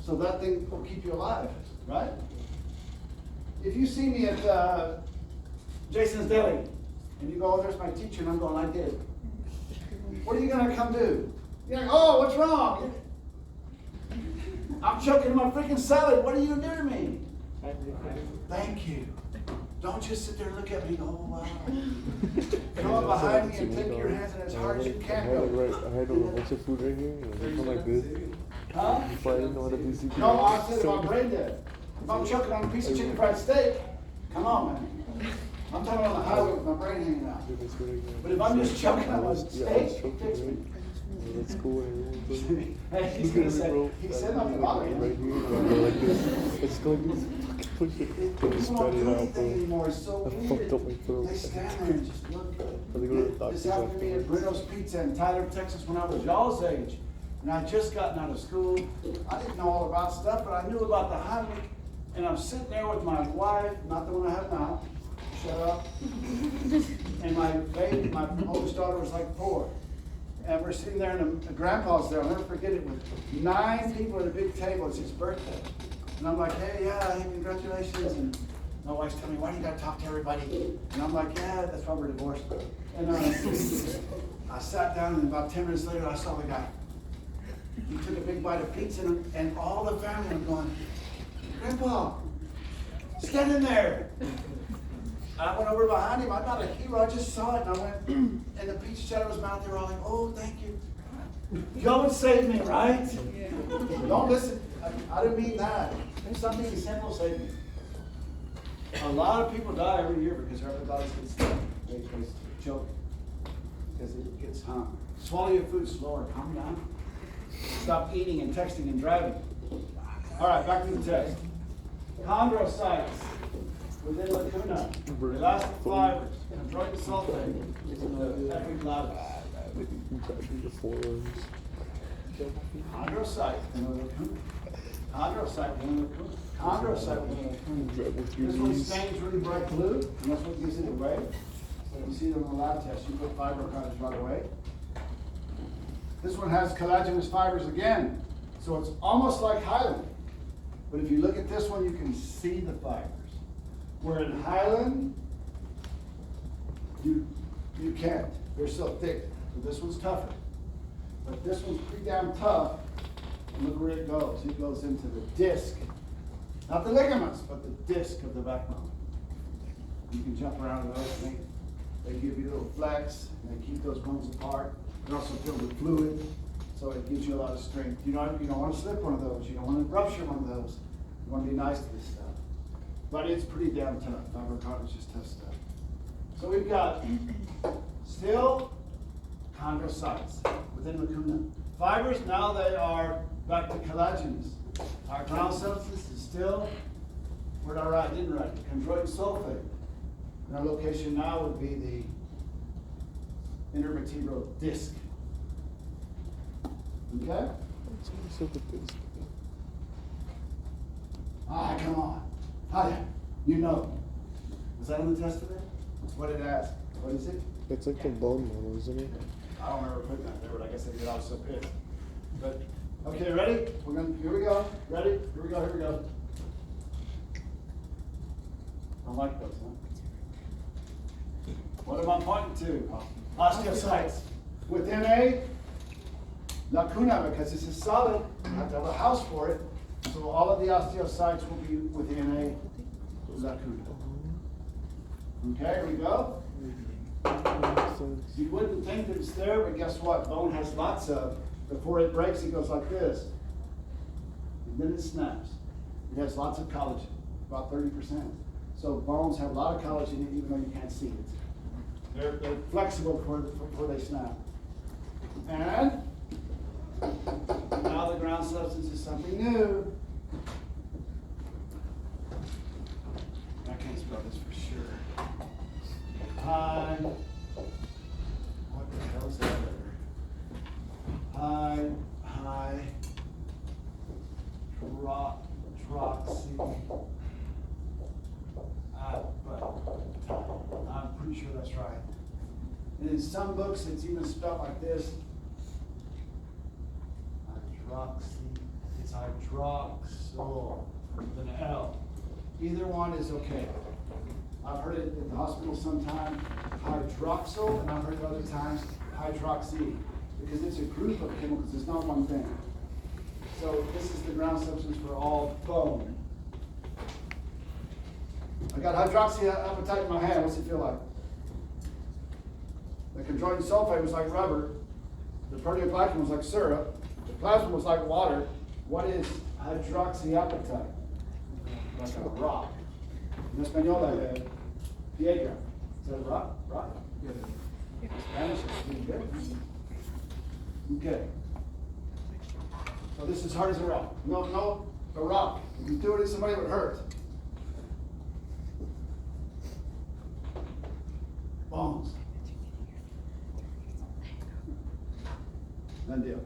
So that thing will keep you alive, right? If you see me at Jason's Deli, and you go, oh, there's my teacher, and I'm going, I did. What are you going to come do? You're like, oh, what's wrong? I'm choking on my freaking salad. What are you going to do to me? Thank you. Don't just sit there and look at me and go, oh, wow. Come up behind me and take your hands in as hard as you can go. I had a bunch of food right here, and I come like this. Huh? If I didn't know what a BCP No, I said if I'm brain dead. If I'm choking on a piece of chicken fried steak, come on, man. I'm talking on the highway with my brain hanging out. But if I'm just choking on a steak, fix me. That's cool. Hey, he's gonna say, he said nothing about it. Right here, like this. It's going like this. Push it. People Spread don't it do out, anything bro. anymore, it's so I fucked up my weird. throat. They stand there and just look I think we're good. the This doctors happened to me at Bruno's Pizza in Tyler, Texas when I was y'all's age. And I just gotten out of school. I didn't know all about stuff, but I knew about the Heimlich. And I'm sitting there with my wife, not the one I have now. Shut up. And my baby, my oldest daughter was like 4. And we're sitting there, and the grandpa's there. I'll never forget it. With 9 people at a big table. It's his birthday. And I'm like, hey, congratulations. And my wife's telling me, why do you got to talk to everybody? And I'm like, yeah, that's why we're divorced. And I sat down, and about 10 minutes later, I saw the guy. He took a big bite of pizza, and all the family were going, Grandpa, stand in there. I went over behind him. I'm not a hero. I just saw it, and I went, and the pizza shut out of his mouth. They were all like, oh, thank you. Go and save me, right? Yeah. Don't listen. I didn't mean that. Something simple saved me. A lot of people die every year because their other bodies get stuck. They choke because it gets hung. Swallow your food slower. Calm down. Stop eating and texting and driving. All right, back to the text. Chondrocytes within lacuna, elastic fibers, chondroitin sulfate, the epiglottis. Chondrocyte within the lacuna. Chondrocyte within the lacuna. Chondrocyte within the lacuna. This one stains really bright blue, and that's what gives it away. So you see them in the lab test, you put fibrocards right away. This one has collagenous fibers again, so it's almost like hyaline. But if you look at this one, you can see the fibers. Where in hyaline, you can't. They're so thick. So this one's tougher. But this one's pretty damn tough. And look where it goes. It goes into the disc. Not the ligaments, but the disc of the backbone. You can jump around with those. They give you a little flex, and they keep those bones apart. They're also filled with fluid, so it gives you a lot of strength. You don't want to slip one of those. You don't want to rupture one of those. You want to be nice to this stuff. But it's pretty damn tough. Fibrocartilage is just tough stuff. So we've got still chondrocytes within lacuna. Fibers, now they are back to collagenous. Our ground substance is still, where did I write? Didn't write it. Chondroitin sulfate. And our location now would be the intervertebral disc. Okay? Ah, come on. Hi, you know. Was that on the test today? What did it ask? What is it? It's like the bone model, isn't it? I don't remember putting that there, but I guess I did. I was so pissed. But okay, ready? Here we go. Ready? Here we go. Don't like those, huh? What am I pointing to? Osteocytes. Within a lacuna, because this is solid, you have to have a house for it. So all of the osteocytes will be within a lacuna. Okay, here we go. You wouldn't think that it's there, but guess what? Bone has lots of. Before it breaks, it goes like this. And then it snaps. It has lots of collagen, about 30%. So bones have a lot of collagen in it, even though you can't see it. They're flexible before they snap. And now the ground substance is something new. I can't spell this for sure. What the hell is that? Hydroxy. I'm pretty sure that's right. And in some books, it's even spelled like this. Hydroxy. It's hydroxyl with an L. Either one is okay. I've heard it in the hospital sometimes, hydroxyl, and I've heard it other times, hydroxy, because it's a group of chemicals, it's not one thing. So this is the ground substance for all bone. I got hydroxyapatite in my hand, what's it feel like? The chondroitin sulfate was like rubber, the proteoglycan was like syrup, the plasma was like water. What is hydroxyapatite? Like a rock. En español, piedra. Is that a rock? Rock? Yeah. Spanish is pretty good. Okay. So this is hard as a rock. No, a rock. If you do it to somebody, it would hurt. Bones. Done deal.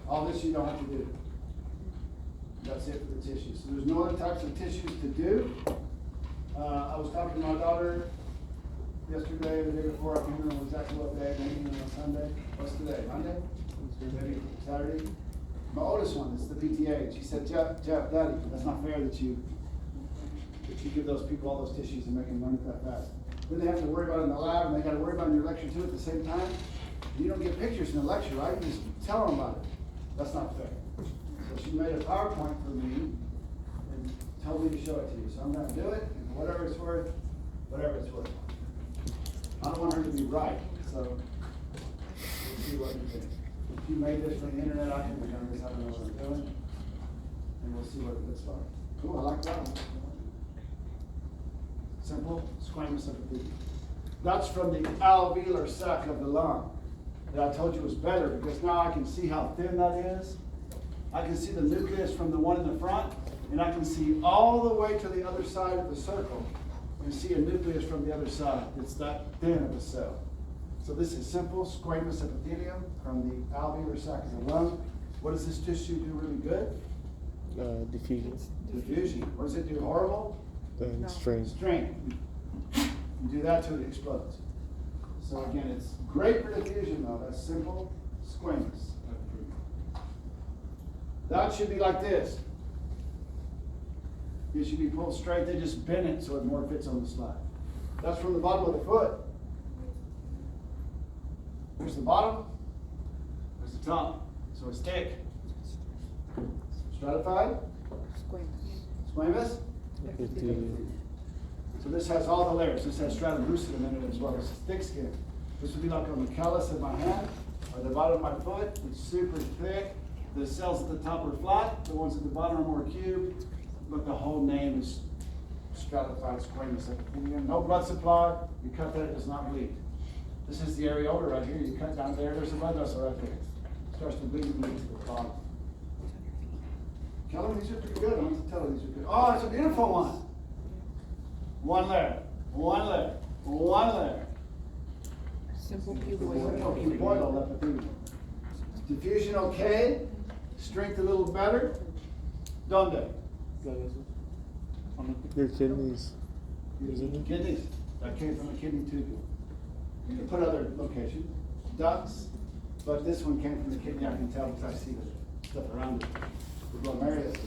All this you don't have to do. That's it for the tissues. So there's no other types of tissues to do. I was talking to my daughter yesterday, the day before, I can't remember exactly what day, maybe on Sunday. What's today, Monday? Maybe Saturday? My oldest one, it's the PTA, she said, Jeff, Daddy, that's not fair that you give those people all those tissues and make them learn it that fast. Then they have to worry about it in the lab, and they gotta worry about it in your lecture too at the same time. You don't get pictures in the lecture, right? You just tell them about it. That's not fair. So she made a PowerPoint for me and told me to show it to you. So I'm gonna do it, and whatever it's worth, whatever it's worth. I don't want her to be right, so we'll see what you think. If you made this from the internet, I can become this, I don't know what I'm doing. And we'll see what it looks like. Cool, I like that one. Simple squamous epithelium. That's from the alveolar sac of the lung that I told you was better, because now I can see how thin that is. I can see the nucleus from the one in the front, and I can see all the way to the other side of the circle and see a nucleus from the other side. It's that thin of a cell. So this is simple squamous epithelium from the alveolar sac of the lung. What does this tissue do really good? Diffusion. Diffusion. What does it do horrible? Strength. Strength. You do that till it explodes. So again, it's great for diffusion though. That's simple squamous. That should be like this. It should be pulled straight. They just bend it so it more fits on the slide. That's from the bottom of the foot. Here's the bottom. Here's the top. So it's thick. Stratified. Squamous. So this has all the layers. This has stratum lucidum in it as well. It's thick skin. This would be like on the callus of my hand or the bottom of my foot. It's super thick. The cells at the top are flat. The ones at the bottom are more cubed. But the whole name is stratified squamous epithelium. No blood supply. You cut that, it does not bleed. This is the areola right here. You cut down there. There's a blood vessel right there. It starts to bleed to the bottom. Tell them these are pretty good. I want to tell them these are good. Oh, it's a beautiful one. One layer, one layer, one layer. Simple Cuboidal epithelium. Diffusion okay. Strength a little better. Donde? Your kidneys. Kidneys. That came from a kidney tubule. You can put other locations. Ducts. But this one came from the kidney. I can tell because I see the stuff around it. The glomerulus.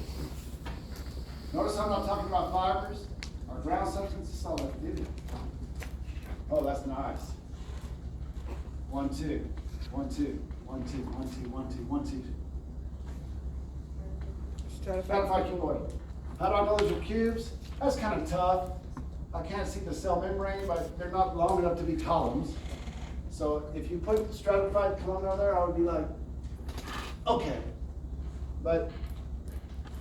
Notice I'm not talking about fibers. Our ground substance is solid epithelium. Oh, that's nice. 1, 2, 1, 2, 1, 2, 1, 2, 1, 2, 1, 2. Stratified cuboid. How do I know those are cubes? That's kind of tough. I can't see the cell membrane, but they're not long enough to be columns. So if you put stratified columnar there, I would be like, okay. But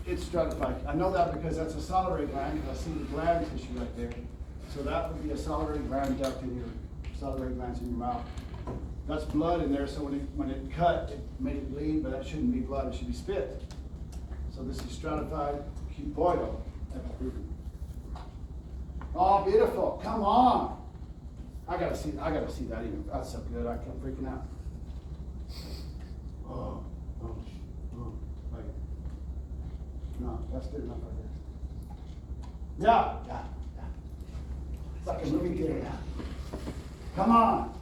it's stratified. I know that because that's a salivary gland, because I see the gland tissue right there. So that would be a salivary gland duct in your salivary glands in your mouth. That's blood in there, so when it cut, it made it bleed, but that shouldn't be blood, it should be spit. So this is stratified cuboidal epithelium. Oh, beautiful. Come on. I gotta see that even. That's so good. I kept freaking out. Oh. Like, no, that's good enough right there. Yeah. It's like a movie theater now. Come on.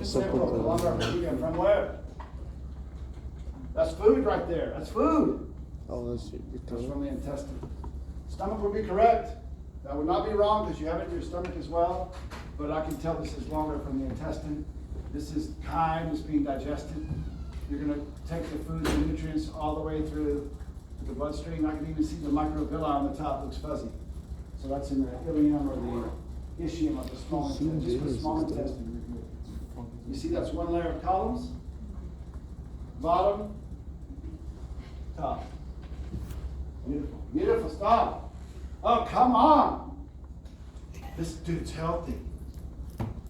Simple. Lumbar epithelium from where? That's food right there. That's food. Oh, that's it. That's from the intestine. Stomach would be correct. That would not be wrong because you have it in your stomach as well. But I can tell this is longer from the intestine. This is chyme that's being digested. You're going to take the food and nutrients all the way through the bloodstream. I can even see the microvilli on the top looks fuzzy. So that's in the ileum or the ischium of the small intestine. Just the small intestine. You see that's one layer of columns. Bottom, top. Beautiful. Beautiful. Stop. Oh, come on. This dude's healthy.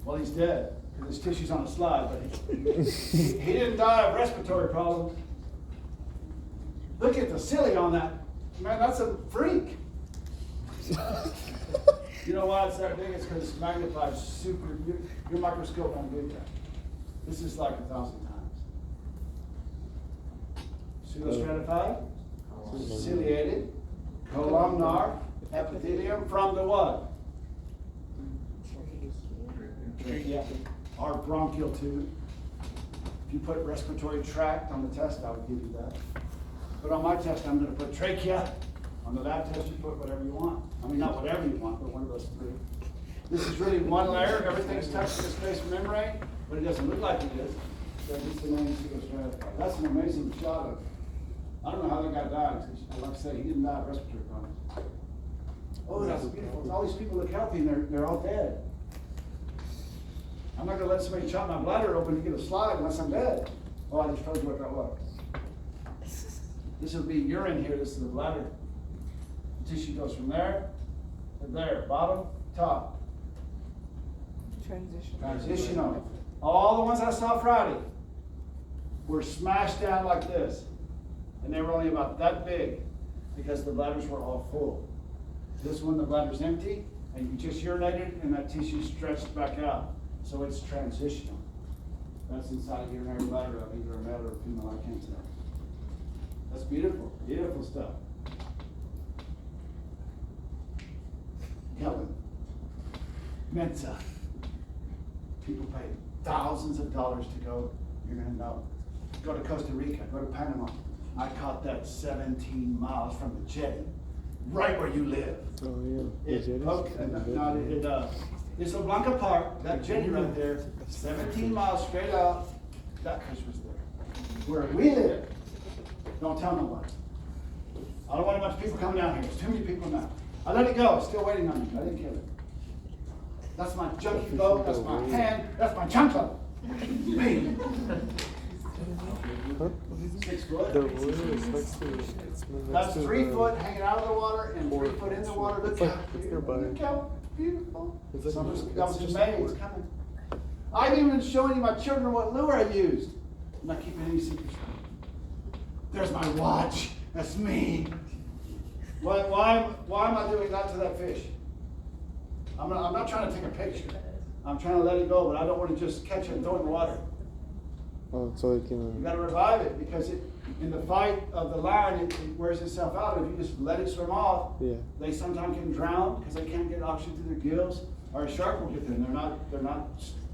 Well, he's dead because his tissue's on a slide, but he didn't die of respiratory problems. Look at the cilia on that. Man, that's a freak. You know why it's that big? It's because it's magnified super. Your microscope won't do that. This is like 1,000 times. Pseudostratified, ciliated, columnar epithelium from the what? trachea, or bronchial tube. If you put respiratory tract on the test, I would give you that. But on my test, I'm gonna put trachea. On the lab test, you put whatever you want. I mean, not whatever you want, but one of those three. This is really one layer. Everything's touched to the space membrane, but it doesn't look like it is. So just the name goes right. That's an amazing shot of. I don't know how that guy died. Like I say, he didn't die of respiratory problems. Oh, that's beautiful. All these people look healthy and they're all dead. I'm not gonna let somebody chop my bladder open to get a slide unless I'm dead. Oh, I just told you what that was. This will be urine here. This is the bladder. The tissue goes from there to there, bottom, top. Transitional. All the ones I saw Friday were smashed down like this. And they were only about that big because the bladders were all full. This one, the bladder's empty, and you just urinated, and that tissue stretched back out. So it's transitional. That's inside a urinary bladder of either a male or a female, I can't tell. That's beautiful, beautiful stuff. Kelvin, Mensa. People pay thousands of dollars to go, you're gonna know. Go to Costa Rica, go to Panama. I caught that 17 miles from the jetty, right where you live. Oh, yeah. Isla Blanca Park, that jetty right there, 17 miles straight out, that fish was there. Where we live, don't tell nobody. I don't want a bunch of people coming down here. There's too many people now. I let it go, it's still waiting on me. I didn't kill it. That's my junkie boat, that's my hand, that's my chunka. Me. Huh? 6 foot. The royal is next to. That's 3 foot hanging out of the water and 3 foot in the water. Look how beautiful. Look how beautiful. It's like, That was just May. It's coming. I'm even showing you my children what lure I used. I'm not keeping any secrets. There's my watch. That's me. Why am I doing that to that fish? I'm not trying to take a picture. I'm trying to let it go, but I don't want to just catch it and throw it in the water. Oh, so it You can. got to revive it because in the fight of the lion, it wears itself out. If you just let it swim off, Yeah. they sometimes can drown because they can't get oxygen through their gills, or a shark will get them. They're not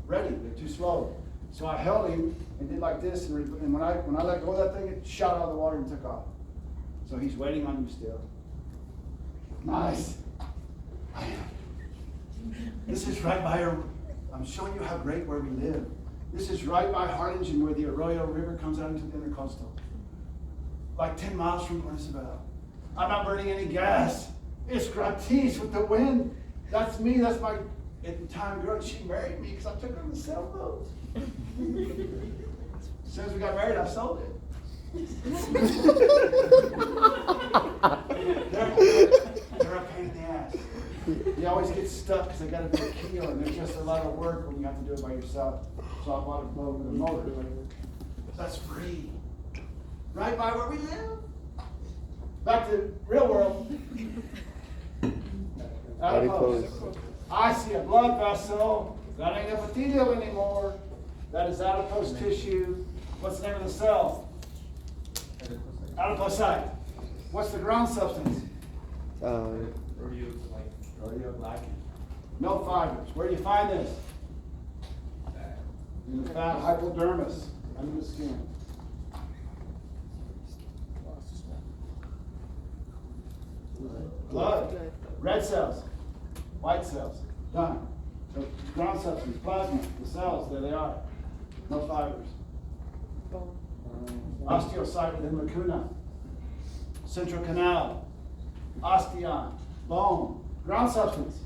ready. They're too slow. So I held him and did like this, and when I let go of that thing, it shot out of the water and took off. So he's waiting on you still. Nice. This is right by I'm showing you how great where we live. This is right by Harlingen where the Arroyo River comes out into the intercoastal. Like 10 miles from Port Isabel. I'm not burning any gas. It's gratis with the wind. That's me, that's my, at the time, girl, she married me because I took her on the sailboat. As soon as we got married, I sold it. They're a pain in the ass. You always get stuck because they got a big keel and there's just a lot of work when you have to do it by yourself. So I bought a boat with a motor. That's free. Right by where we live. Back to real world. Adipose. I see a blood vessel. That ain't epithelial anymore. That is adipose tissue. What's the name of the cell? Adipocyte. What's the ground substance? Rhodoglycan. No fibers. Where do you find this? In the fat hypodermis, under the skin. Blood. Red cells. White cells. Done. So ground substance, plasma, the cells, there they are. No fibers. Osteocyte within lacuna. Central canal. Osteon. Bone. Ground substance.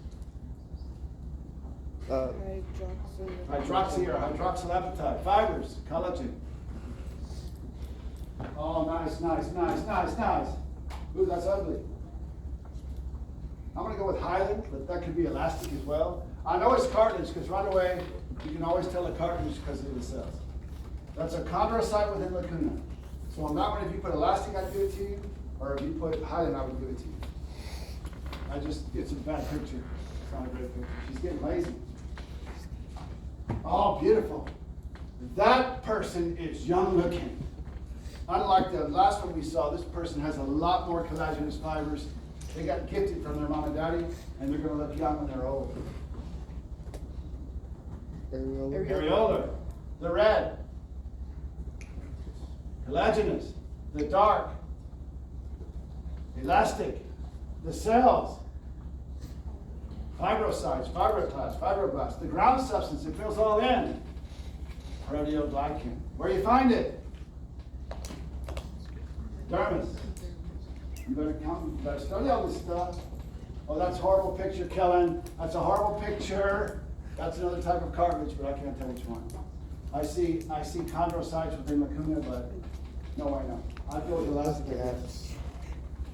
Hydroxy or hydroxylapatite. Fibers. Collagen. Oh, nice, nice, nice, nice, nice. Ooh, that's ugly. I'm going to go with hyaline, but that could be elastic as well. I know it's cartilage because right away you can always tell the cartilage because of the cells. That's a chondrocyte within lacuna. So on that one, if you put elastic, I'd give it to you, or if you put hyaline, I would give it to you. It's a bad picture. It's not a great picture. She's getting lazy. Oh, beautiful. That person is young looking. Unlike the last one we saw, this person has a lot more collagenous fibers. They got gifted from their mom and daddy, and they're going to look young when they're old. Areolar, the red. Collagenous, the dark. Elastic, the cells. Fibrocytes, fibroblasts, the ground substance, it fills all in. Proteoglycan. Where do you find it? Dermis. You better study all this stuff. Oh, that's a horrible picture, Kellen. That's a horrible picture. That's another type of cartilage, but I can't tell which one. I see chondrocytes within lacuna, but no, I know. I feel elastic.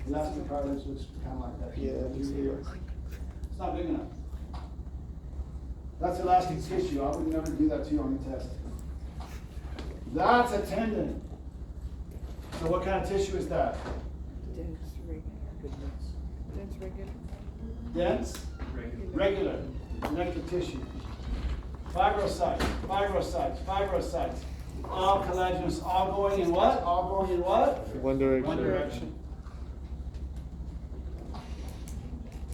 Elastic cartilage looks kind of like that. Yeah, it's not big enough. That's elastic tissue. I would never do that to you on the test. That's a tendon. So what kind of tissue is that? Dense, regular. Dense, regular. Dense? Regular. Connective tissue. Fibrocytes. All collagenous, all going in what? All going in what? One direction. One direction.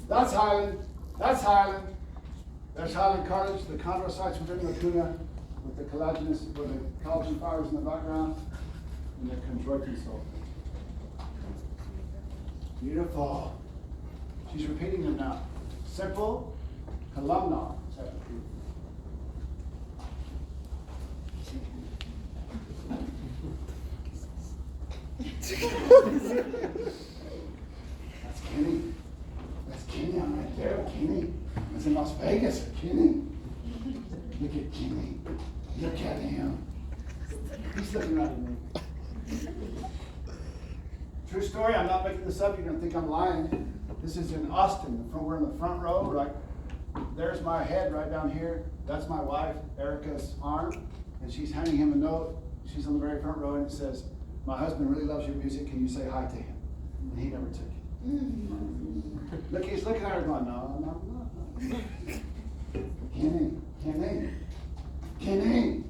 That's hyaline. There's hyaline cartilage, the chondrocytes within the lacuna, with the collagenous, with the collagen fibers in the background, and the chondroitin sulfate. Beautiful. She's repeating them now. Simple, columnar. That's Kenny. That's Kenny. I'm right there, Kenny. That's in Las Vegas, Kenny. Look at Kenny. Look at him. He's looking right at me. True story. I'm not making this up. You're gonna think I'm lying. This is in Austin. We're in the front row. Right there's my head right down here. That's my wife, Erica's arm, and she's handing him a note. She's on the very front row, and it says, "My husband really loves your music. Can you say hi to him?" And he never took it. Look, he's looking at her going, no. Kenny.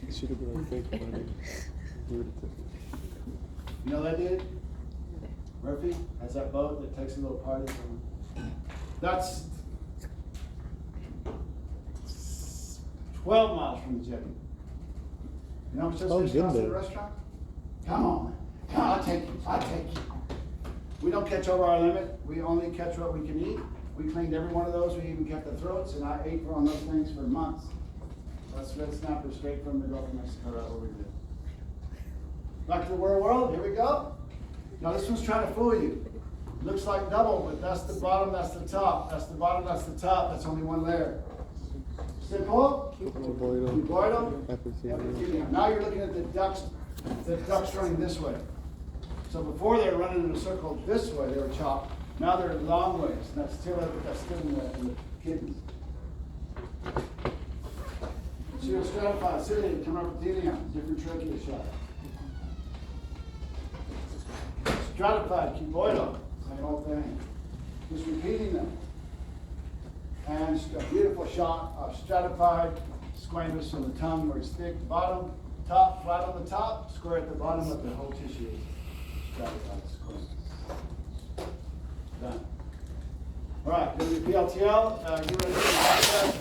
It should have been a fake money. You know that dude? Murphy has that boat that takes a little party from. That's 12 miles from the jetty. You know how much those fish cost at the restaurant? Come on, I'll take you. We don't catch over our limit. We only catch what we can eat. We cleaned every one of those. We even kept the throats, and I ate on those things for months. That's red snapper straight from the Gulf of Mexico, right where we live. Back to the world. Here we go. Now this one's trying to fool you. Looks like double, but that's the bottom, that's the top. That's the bottom, that's the top. That's only one layer. Simple. Cuboidal. Epithelium. Now you're looking at the ducts running this way. So before they were running in a circle this way, they were chopped. Now they're long ways. And that's still in the kidneys. Pseudostratified, ciliate, epithelium, different trachea shot. Stratified, cuboidal, same old thing. Just repeating them. And a beautiful shot of stratified, squamous from the tongue where it's thick, bottom, top, flat on the top, square at the bottom of the whole tissue. Stratified, squamous. Done. All right, go to your PLTL. You ready for the process?